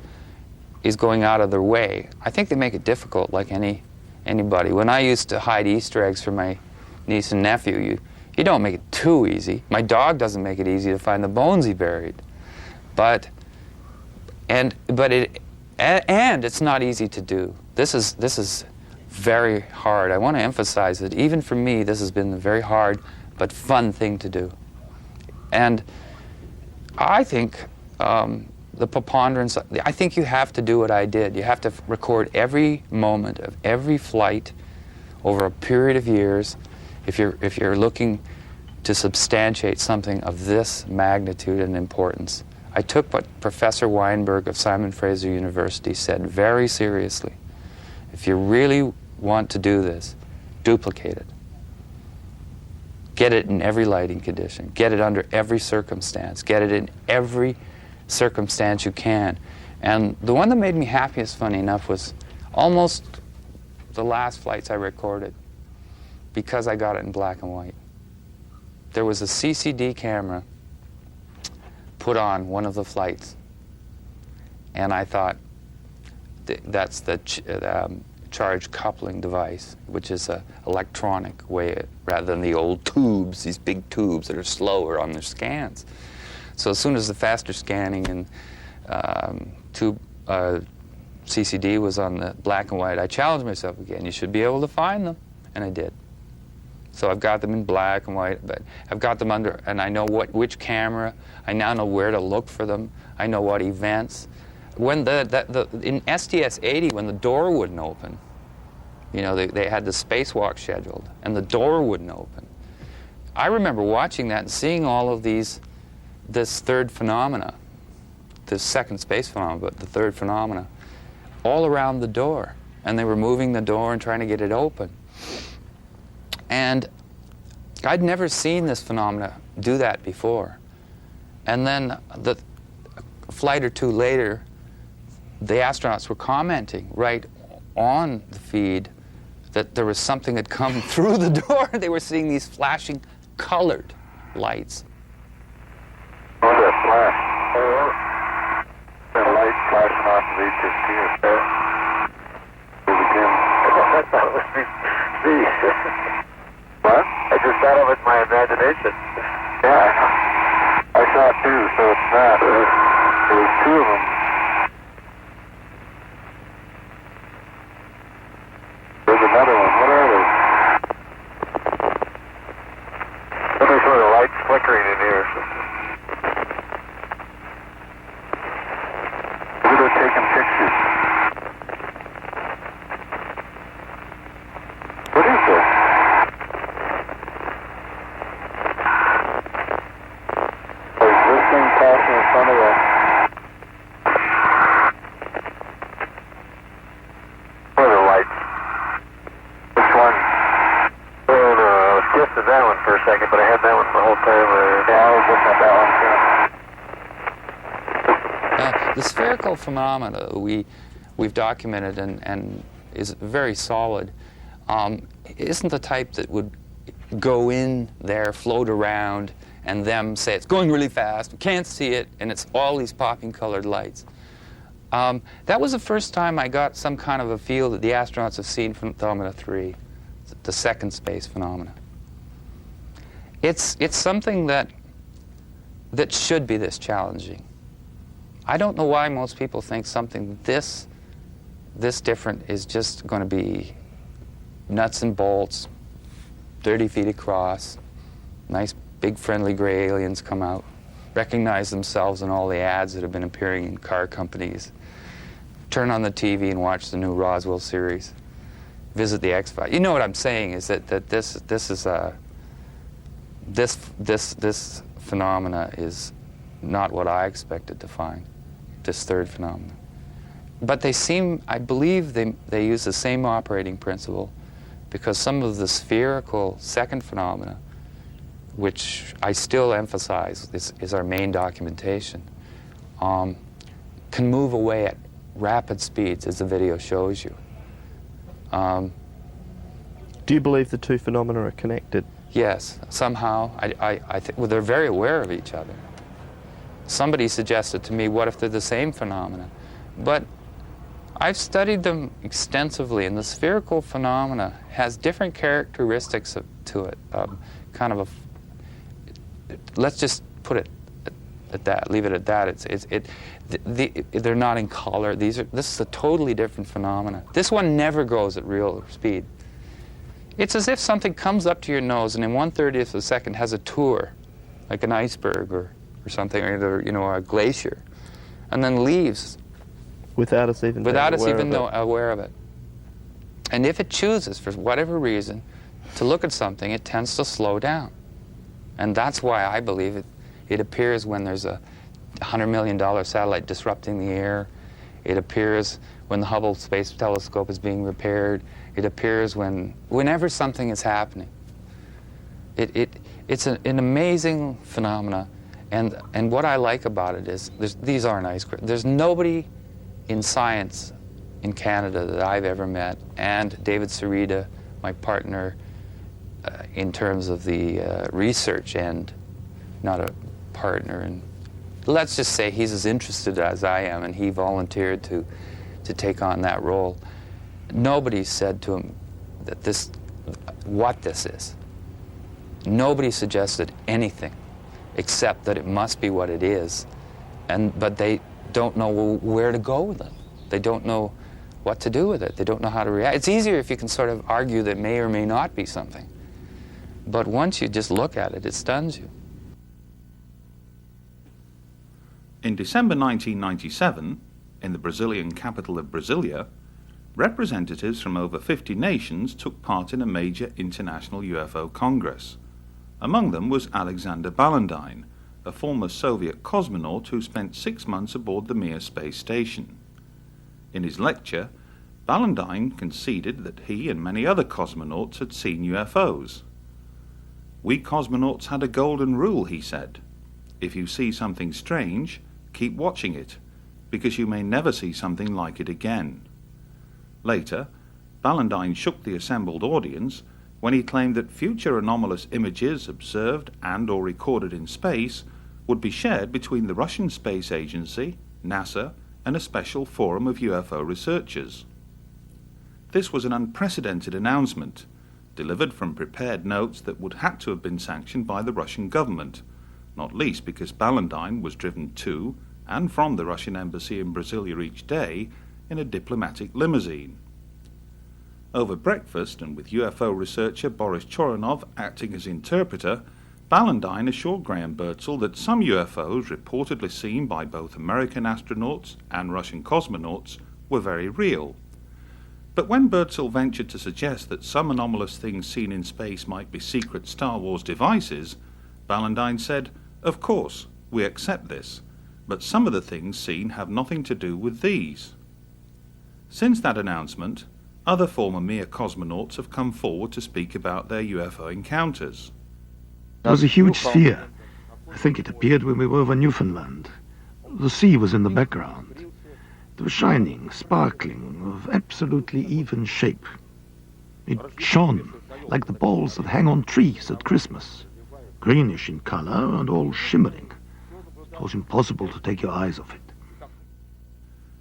Speaker 9: is going out of their way. I think they make it difficult like anybody. When I used to hide Easter eggs from my niece and nephew, you don't make it too easy. My dog doesn't make it easy to find the bones he buried. And it's not easy to do. This is very hard. I want to emphasize that even for me, this has been a very hard but fun thing to do. And I think the preponderance, I think you have to do what I did. You have to record every moment of every flight over a period of years if you're looking to substantiate something of this magnitude and importance. I took what Professor Weinberg of Simon Fraser University said very seriously. If you really want to do this, duplicate it. Get it in every lighting condition. Get it under every circumstance. Get it in every circumstance you can. And the one that made me happiest, funny enough, was almost the last flights I recorded, because I got it in black and white. There was a CCD camera put on one of the flights, and I thought that's the charge coupling device, which is an electronic way, rather than the old tubes, these big tubes that are slower on their scans. So as soon as the faster scanning and tube CCD was on the black and white, I challenged myself again. You should be able to find them, and I did. So I've got them in black and white, but I've got them under, and I know which camera. I now know where to look for them. I know what events. When in STS-80, when the door wouldn't open, you know, they had the spacewalk scheduled, and the door wouldn't open. I remember watching that and seeing all of this third phenomena, this second space phenomena, but the third phenomena, all around the door. And they were moving the door and trying to get it open. And I'd never seen this phenomena do that before. And then a flight or two later, the astronauts were commenting right on the feed that there was something had come through the door. They were seeing these flashing colored lights.
Speaker 2: Oh, that flash. Oh, that light flashing off of HST. It was again. What? I just thought of it in my imagination. Yeah, I saw it too, so it's not. There was two of them. There's another one. What are they? There's sort of lights flickering in here. Maybe they're taking pictures. What is this? There's this thing passing in front of us. What are the lights? Which one? Oh, no, I was guessing that one for a second, but I had that one the whole time. Yeah, I was looking at that one too.
Speaker 9: The spherical phenomena we've documented and is very solid. Isn't the type that would go in there, float around, and them say it's going really fast, we can't see it, and it's all these popping colored lights. That was the first time I got some kind of a feel that the astronauts have seen phenomena 3, the second space phenomena. It's something that should be this challenging. I don't know why most people think something this different is just going to be nuts and bolts, 30 feet across, nice big friendly gray aliens come out, recognize themselves in all the ads that have been appearing in car companies, turn on the TV and watch the new Roswell series, visit the X-Files. You know what I'm saying is that this phenomena is not what I expected to find, this third phenomenon. but they seem, I believe they use the same operating principle, because some of the spherical second phenomena, which I still emphasize is our main documentation, can move away at rapid speeds, as the video shows you.
Speaker 10: Do you believe the two phenomena are connected?
Speaker 9: Yes, somehow. I think, well, they're very aware of each other. Somebody suggested to me, what if they're the same phenomena? But I've studied them extensively, and the spherical phenomena has different characteristics to it. Kind of let's just put it at that, leave it at that. They're not in color. This is a totally different phenomena. This one never goes at real speed. It's as if something comes up to your nose and in 1/30th of a second has a tour, like an iceberg or something, or a glacier, and then leaves.
Speaker 10: Without us even
Speaker 9: aware of it. And if it chooses, for whatever reason, to look at something, it tends to slow down. And that's why I believe it appears when there's a $100 million satellite disrupting the air. It appears when the Hubble Space Telescope is being repaired. It appears whenever something is happening. It's an amazing phenomena, and what I like about it is these aren't ice crystals. There's nobody in science in Canada that I've ever met, and David Sarita, my partner, in terms of the research end, not a partner, and let's just say he's as interested as I am, and he volunteered to take on that role. Nobody said to him that what this is. Nobody suggested anything except that it must be what it is, but they don't know where to go with it. They don't know what to do with it. They don't know how to react. It's easier if you can sort of argue that may or may not be something. But once you just look at it, it stuns you.
Speaker 8: In December 1997, in the Brazilian capital of Brasilia, representatives from over 50 nations took part in a major international UFO congress. Among them was Alexander Balandine, a former Soviet cosmonaut who spent 6 months aboard the Mir space station. In his lecture, Balandine conceded that he and many other cosmonauts had seen UFOs. "We cosmonauts had a golden rule," he said. "If you see something strange, keep watching it, because you may never see something like it again." Later, Balandine shook the assembled audience when he claimed that future anomalous images observed and or recorded in space would be shared between the Russian Space Agency, NASA, and a special forum of UFO researchers. This was an unprecedented announcement, delivered from prepared notes that would have to have been sanctioned by the Russian government, not least because Balandine was driven to and from the Russian embassy in Brasilia each day in a diplomatic limousine. Over breakfast, and with UFO researcher Boris Choronov acting as interpreter, Balandine assured Graham Birdsall that some UFOs reportedly seen by both American astronauts and Russian cosmonauts were very real. But when Birdsall ventured to suggest that some anomalous things seen in space might be secret Star Wars devices, Balandine said, "Of course, we accept this, but some of the things seen have nothing to do with these." Since that announcement, other former Mir cosmonauts have come forward to speak about their UFO encounters.
Speaker 11: It was a huge sphere. I think it appeared when we were over Newfoundland. The sea was in the background. It was shining, sparkling, of absolutely even shape. It shone like the balls that hang on trees at Christmas, greenish in color and all shimmering. It was impossible to take your eyes off it.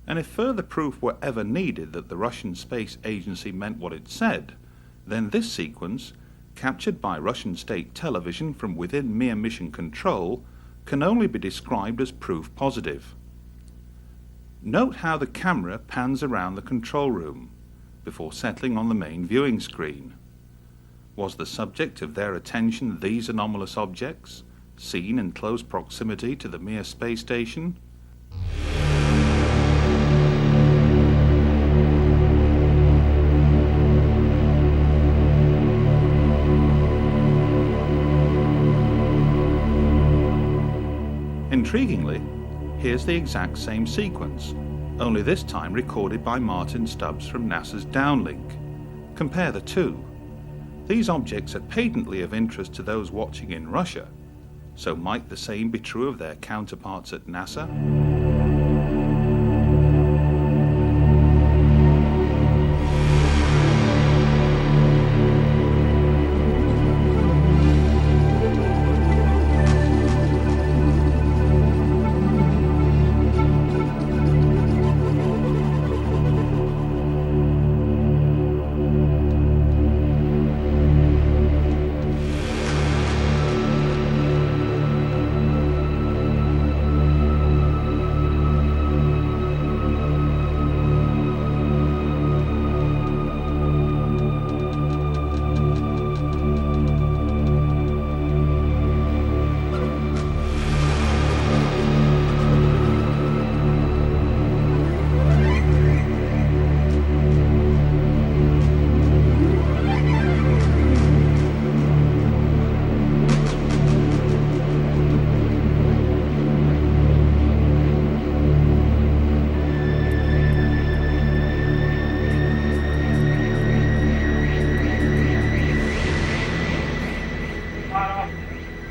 Speaker 8: And if further proof were ever needed that the Russian Space Agency meant what it said, then this sequence, captured by Russian state television from within Mir mission control, can only be described as proof positive. Note how the camera pans around the control room before settling on the main viewing screen. Was the subject of their attention these anomalous objects, seen in close proximity to the Mir space station? Intriguingly, here's the exact same sequence, only this time recorded by Martin Stubbs from NASA's Downlink. Compare the two. These objects are patently of interest to those watching in Russia, so might the same be true of their counterparts at NASA?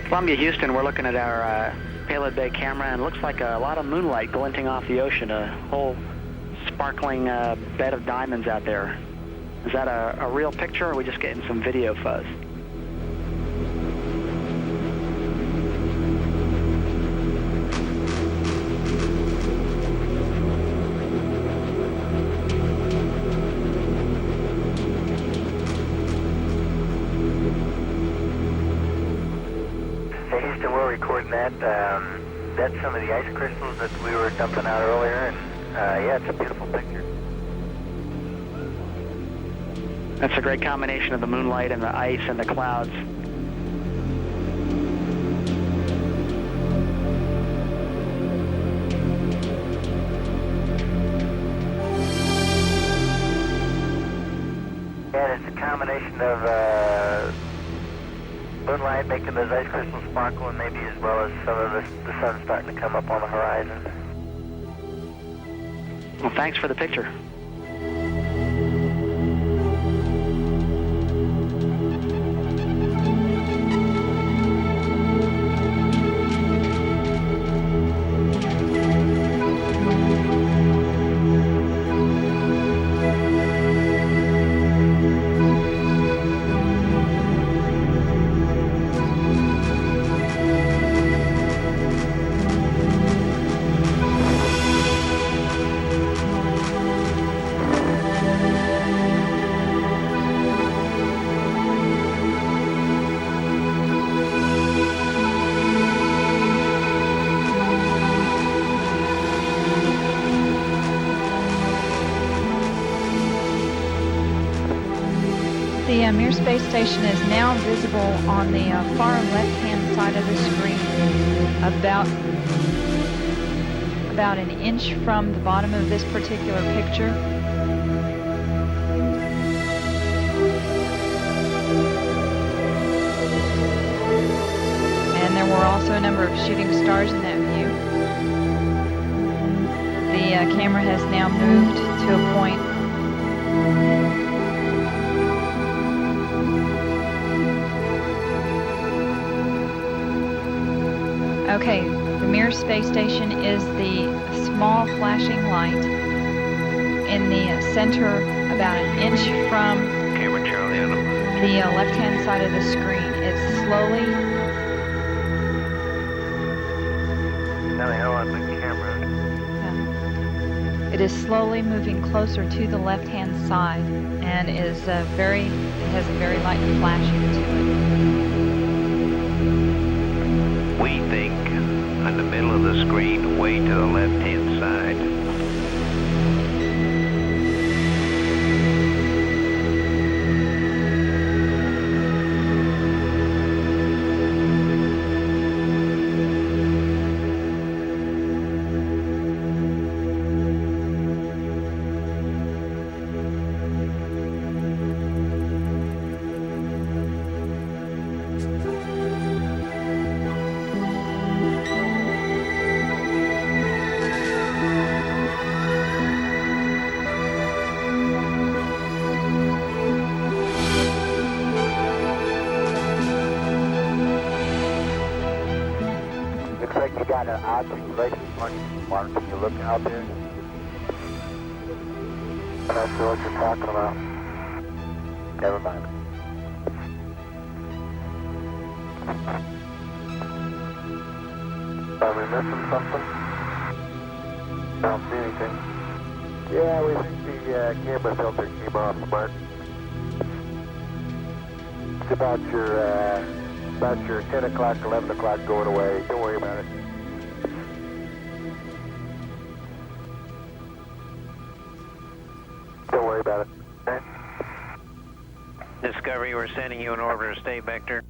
Speaker 4: Columbia, Houston, we're looking at our payload bay camera, and it looks like a lot of moonlight glinting off the ocean, a whole sparkling bed of diamonds out there. Is that a real picture, or are we just getting some video fuzz?
Speaker 2: Houston, we're recording that. That's some of the ice crystals that we were dumping out earlier, and yeah, it's a beautiful picture.
Speaker 4: That's a great combination of the moonlight and the ice and the clouds.
Speaker 2: And it's a combination of moonlight making those ice crystals sparkle, and maybe as well as some of the sun starting to come up on the horizon.
Speaker 4: Well, thanks for the picture.
Speaker 12: The Mir space station is now visible on the far left-hand side of the screen, about an inch from the bottom of this particular picture. And there were also a number of shooting stars in that view. The camera has now moved to a point Okay, the Mir space station is the small flashing light in the center, about an inch from the left-hand side of the screen. It's slowly...
Speaker 2: Now the hell on the camera.
Speaker 12: It is slowly moving closer to the left-hand side and is it has a very light flashing to it.
Speaker 3: We think on the middle of the screen, way to the left-hand side.
Speaker 2: got an articulation point, Mark. Can you look out there? I'm not sure what you're talking about. Never mind. Are we missing something? I don't see anything. Yeah, we think the camera filter came off, Mark. It's about your 10 o'clock, 11 o'clock going away. Don't worry about it. Don't worry about it. Okay?
Speaker 3: Discovery, we're sending you an order to stay vector.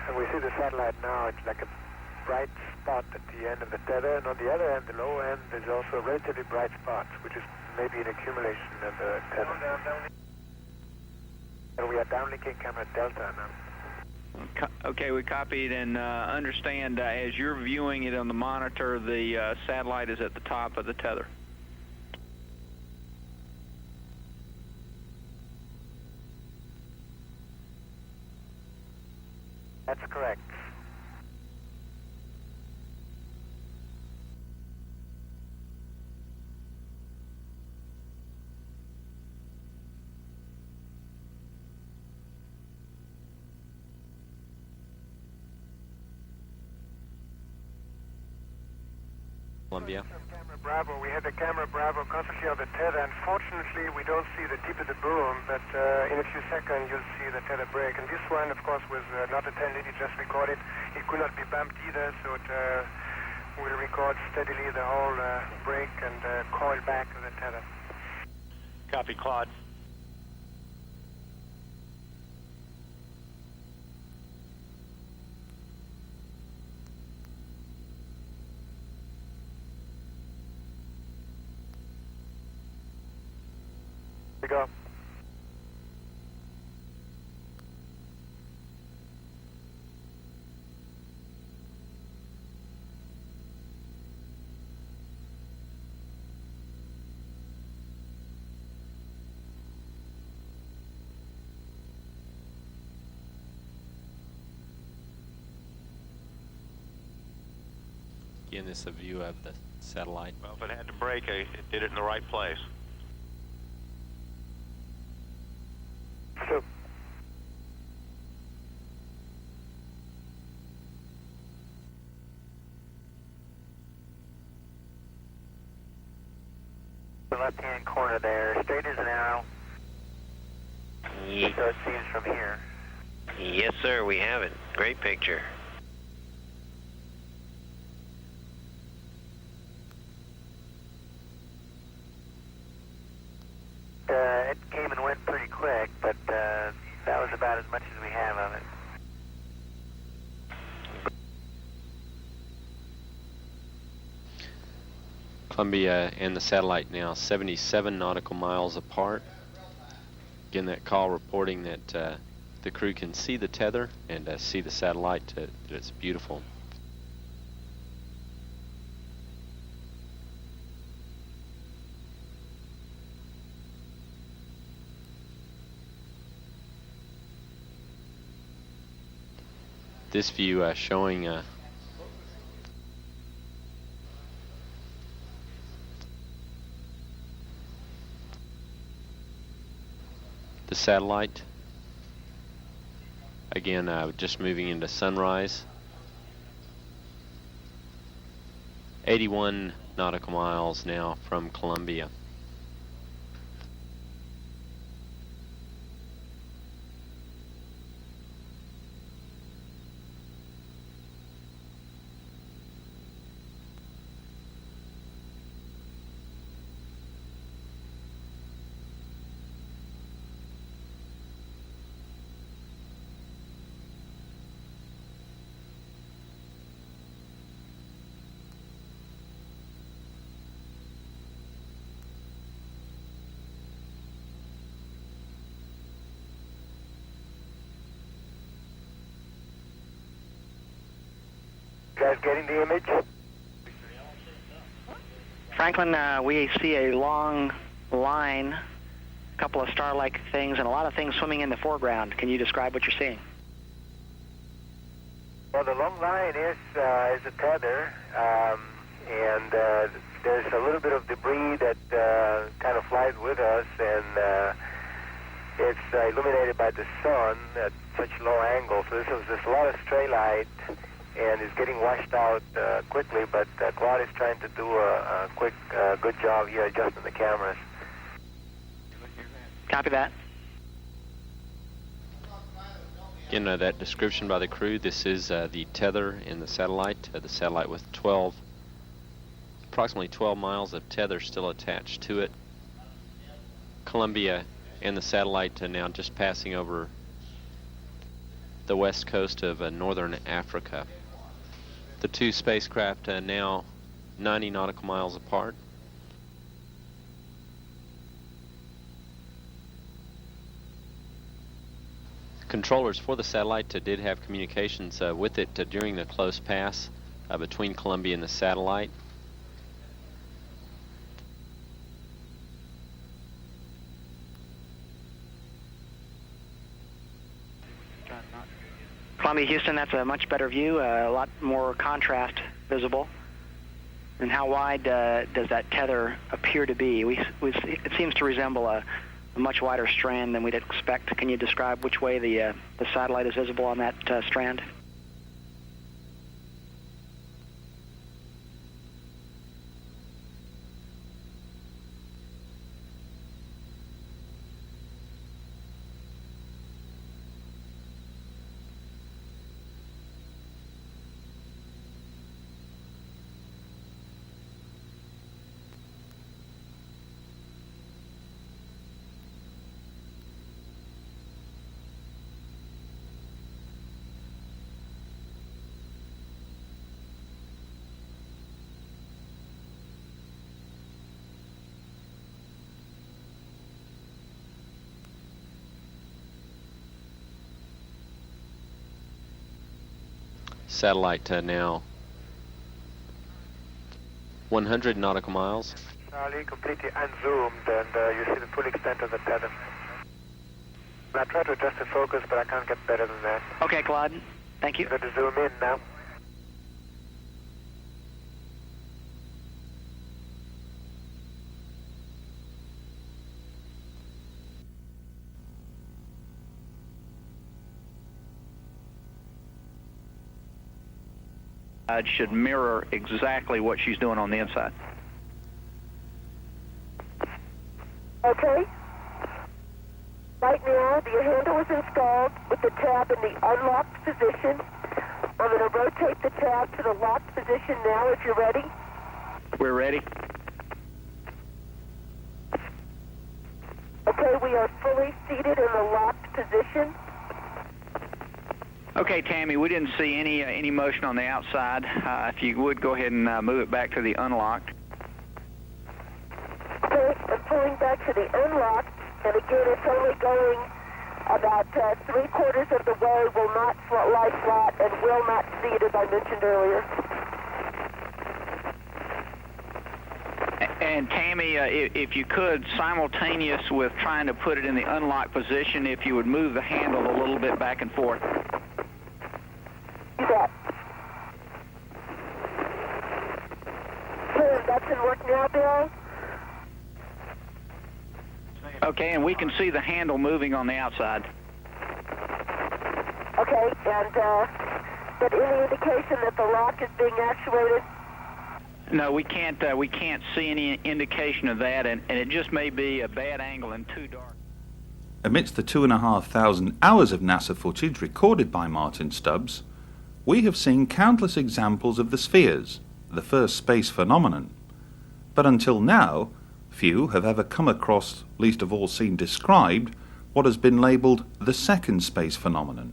Speaker 2: And we see the satellite now. It's like a bright spot at the end of the tether, and on the other end, the low end, there's also a relatively bright spot, which is maybe an accumulation of the tether. And we are downlinking camera Delta now.
Speaker 13: Okay, we copied and understand as you're viewing it on the monitor, the satellite is at the top of the tether.
Speaker 2: That's correct.
Speaker 14: Columbia.
Speaker 2: Camera Bravo. We had the camera Bravo constantly on the tether. Unfortunately, we don't see the tip of the boom, but in a few seconds you'll see the tether break. And this one, of course, was not a 10 lead. It just recorded. It could not be bumped either, so it will record steadily the whole break and coil back of the tether.
Speaker 15: Copy, Claude.
Speaker 2: We go.
Speaker 14: Again, this is a view of the satellite.
Speaker 15: Well, if it had to break, it did it in the right place.
Speaker 2: So. The left-hand corner there, straight as an arrow. So it seems from here.
Speaker 3: Yes, sir, we have it. Great picture.
Speaker 2: It came and went pretty quick, but that was about as much as we have of it.
Speaker 14: Columbia and the satellite now 77 nautical miles apart. Again, that call reporting that the crew can see the tether and see the satellite, that it's beautiful. This view showing the satellite. Again, just moving into sunrise. 81 nautical miles now from Columbia.
Speaker 2: Guys getting the image?
Speaker 4: Franklin, we see a long line, a couple of star-like things, and a lot of things swimming in the foreground. Can you describe what you're seeing?
Speaker 2: Well, the long line is a tether, and there's a little bit of debris that kind of flies with us, and it's illuminated by the sun at such low angle. So there's a lot of stray light, and it's getting washed out quickly, but Claude is trying to do a quick, good job here adjusting the cameras.
Speaker 4: Copy that.
Speaker 14: Again, that description by the crew, this is the tether in the satellite with approximately 12 miles of tether still attached to it. Columbia and the satellite now just passing over the west coast of northern Africa. The two spacecraft now 90 nautical miles apart. Controllers for the satellite did have communications with it during the close pass between Columbia and the satellite.
Speaker 4: Columbia, Houston, that's a much better view, a lot more contrast visible. And how wide does that tether appear to be? It seems to resemble a much wider strand than we'd expect. Can you describe which way the satellite is visible on that strand?
Speaker 14: Satellite now 100 nautical miles.
Speaker 2: Charlie, completely unzoomed, and you see the full extent of the tether. I tried to adjust the focus, but I can't get better than that.
Speaker 4: Okay, Claude. Thank you.
Speaker 2: Got to zoom in now.
Speaker 13: It should mirror exactly what she's doing on the inside.
Speaker 7: Okay. Right now, the handle is installed with the tab in the unlocked position. I'm going to rotate the tab to the locked position now if you're ready.
Speaker 13: We're ready.
Speaker 7: Okay, we are fully seated in the locked position.
Speaker 13: Okay, Tammy, we didn't see any motion on the outside. If you would, go ahead and move it back to the unlocked.
Speaker 7: Okay, I'm pulling back to the unlocked, and again, it's only going about 3/4 of the way, will not lie flat, and will not seat, as I mentioned earlier.
Speaker 13: And Tammy, if you could, simultaneous with trying to put it in the unlocked position, if you would move the handle a little bit back and forth.
Speaker 7: Do that. Okay, that's in work now, Bill.
Speaker 13: Okay, and we can see the handle moving on the outside.
Speaker 7: Okay, and but any indication that the lock is being actuated?
Speaker 13: No, we can't see any indication of that, and it just may be a bad angle and too dark.
Speaker 8: Amidst the 2,500 hours of NASA footage recorded by Martin Stubbs, we have seen countless examples of the spheres, the first space phenomenon. But until now, few have ever come across, least of all seen described, what has been labelled the second space phenomenon.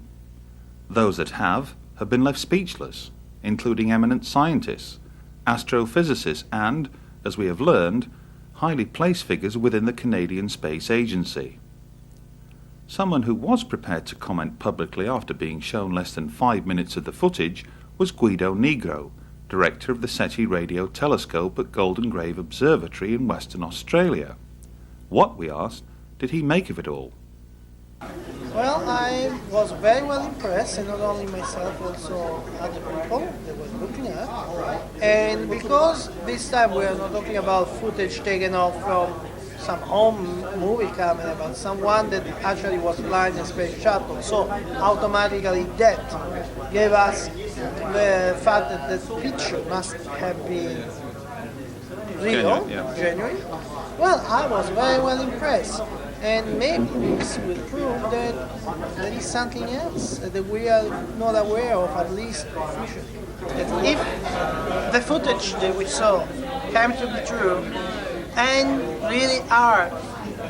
Speaker 8: Those that have been left speechless, including eminent scientists, astrophysicists and, as we have learned, highly placed figures within the Canadian Space Agency. Someone who was prepared to comment publicly after being shown less than 5 minutes of the footage was Guido Negro, director of the SETI radio telescope at Golden Grave Observatory in Western Australia. What, we asked, did he make of it all?
Speaker 16: Well, I was very well impressed, and not only myself, also other people that were looking at. And because this time we are not talking about footage taken off from some home movie camera, but someone that actually was flying a space shuttle, so automatically that gave us the fact that the picture must have been real, genuine. Well, I was very well impressed. And maybe this will prove that there is something else that we are not aware of, at least officially. That if the footage that we saw came to be true and really are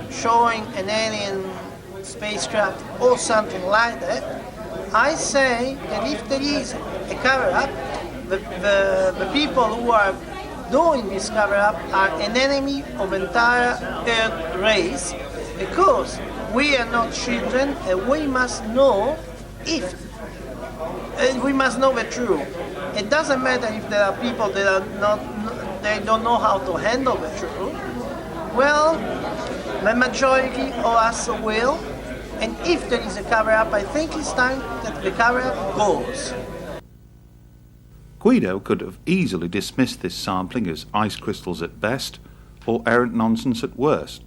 Speaker 16: showing an alien spacecraft or something like that, I say that if there is a cover-up, the people who are doing this cover-up are an enemy of entire Earth race, because we are not children and we must know we must know the truth. It doesn't matter if there are people that are they don't know how to handle the truth. Well, the majority of us will, and if there is a cover-up, I think it's time that the cover-up goes.
Speaker 8: Guido could have easily dismissed this sampling as ice crystals at best, or errant nonsense at worst.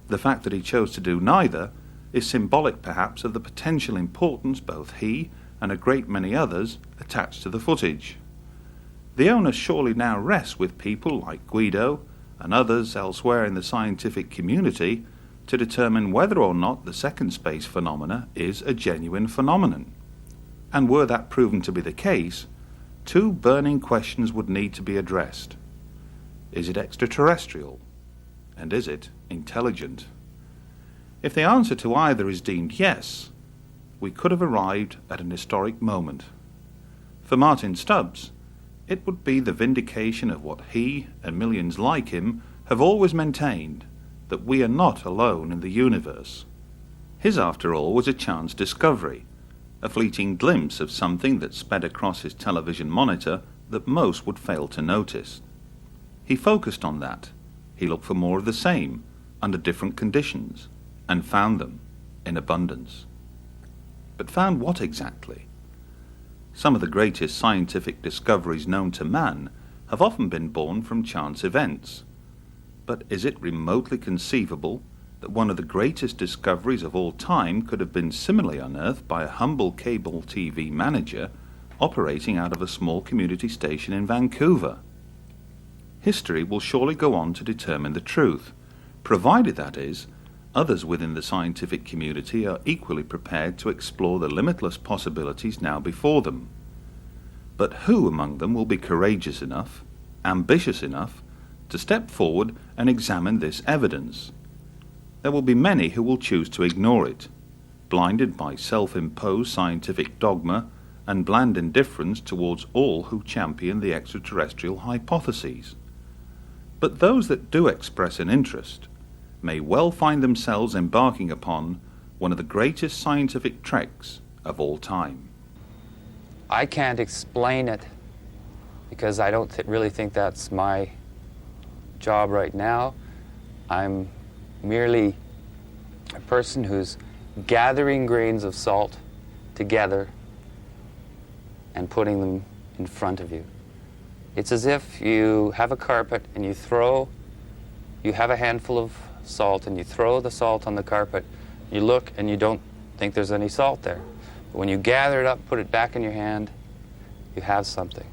Speaker 8: The fact that he chose to do neither is symbolic perhaps of the potential importance both he and a great many others attach to the footage. The onus surely now rests with people like Guido and others elsewhere in the scientific community to determine whether or not the second space phenomena is a genuine phenomenon. And were that proven to be the case, two burning questions would need to be addressed. Is it extraterrestrial? And is it intelligent? If the answer to either is deemed yes, we could have arrived at an historic moment. For Martin Stubbs, it would be the vindication of what he and millions like him have always maintained, that we are not alone in the universe. His, after all, was a chance discovery, a fleeting glimpse of something that sped across his television monitor that most would fail to notice. He focused on that. He looked for more of the same, under different conditions, and found them in abundance. But found what exactly? Some of the greatest scientific discoveries known to man have often been born from chance events. But is it remotely conceivable that one of the greatest discoveries of all time could have been similarly unearthed by a humble cable TV manager operating out of a small community station in Vancouver? History will surely go on to determine the truth, provided, that is, others within the scientific community are equally prepared to explore the limitless possibilities now before them. But who among them will be courageous enough, ambitious enough, to step forward and examine this evidence? There will be many who will choose to ignore it, blinded by self-imposed scientific dogma and bland indifference towards all who champion the extraterrestrial hypotheses. But those that do express an interest may well find themselves embarking upon one of the greatest scientific treks of all time.
Speaker 9: I can't explain it because I don't really think that's my job right now. I'm merely a person who's gathering grains of salt together and putting them in front of you. It's as if you have a carpet and you have a handful of salt and you throw the salt on the carpet, you look and you don't think there's any salt there. But when you gather it up, put it back in your hand, you have something.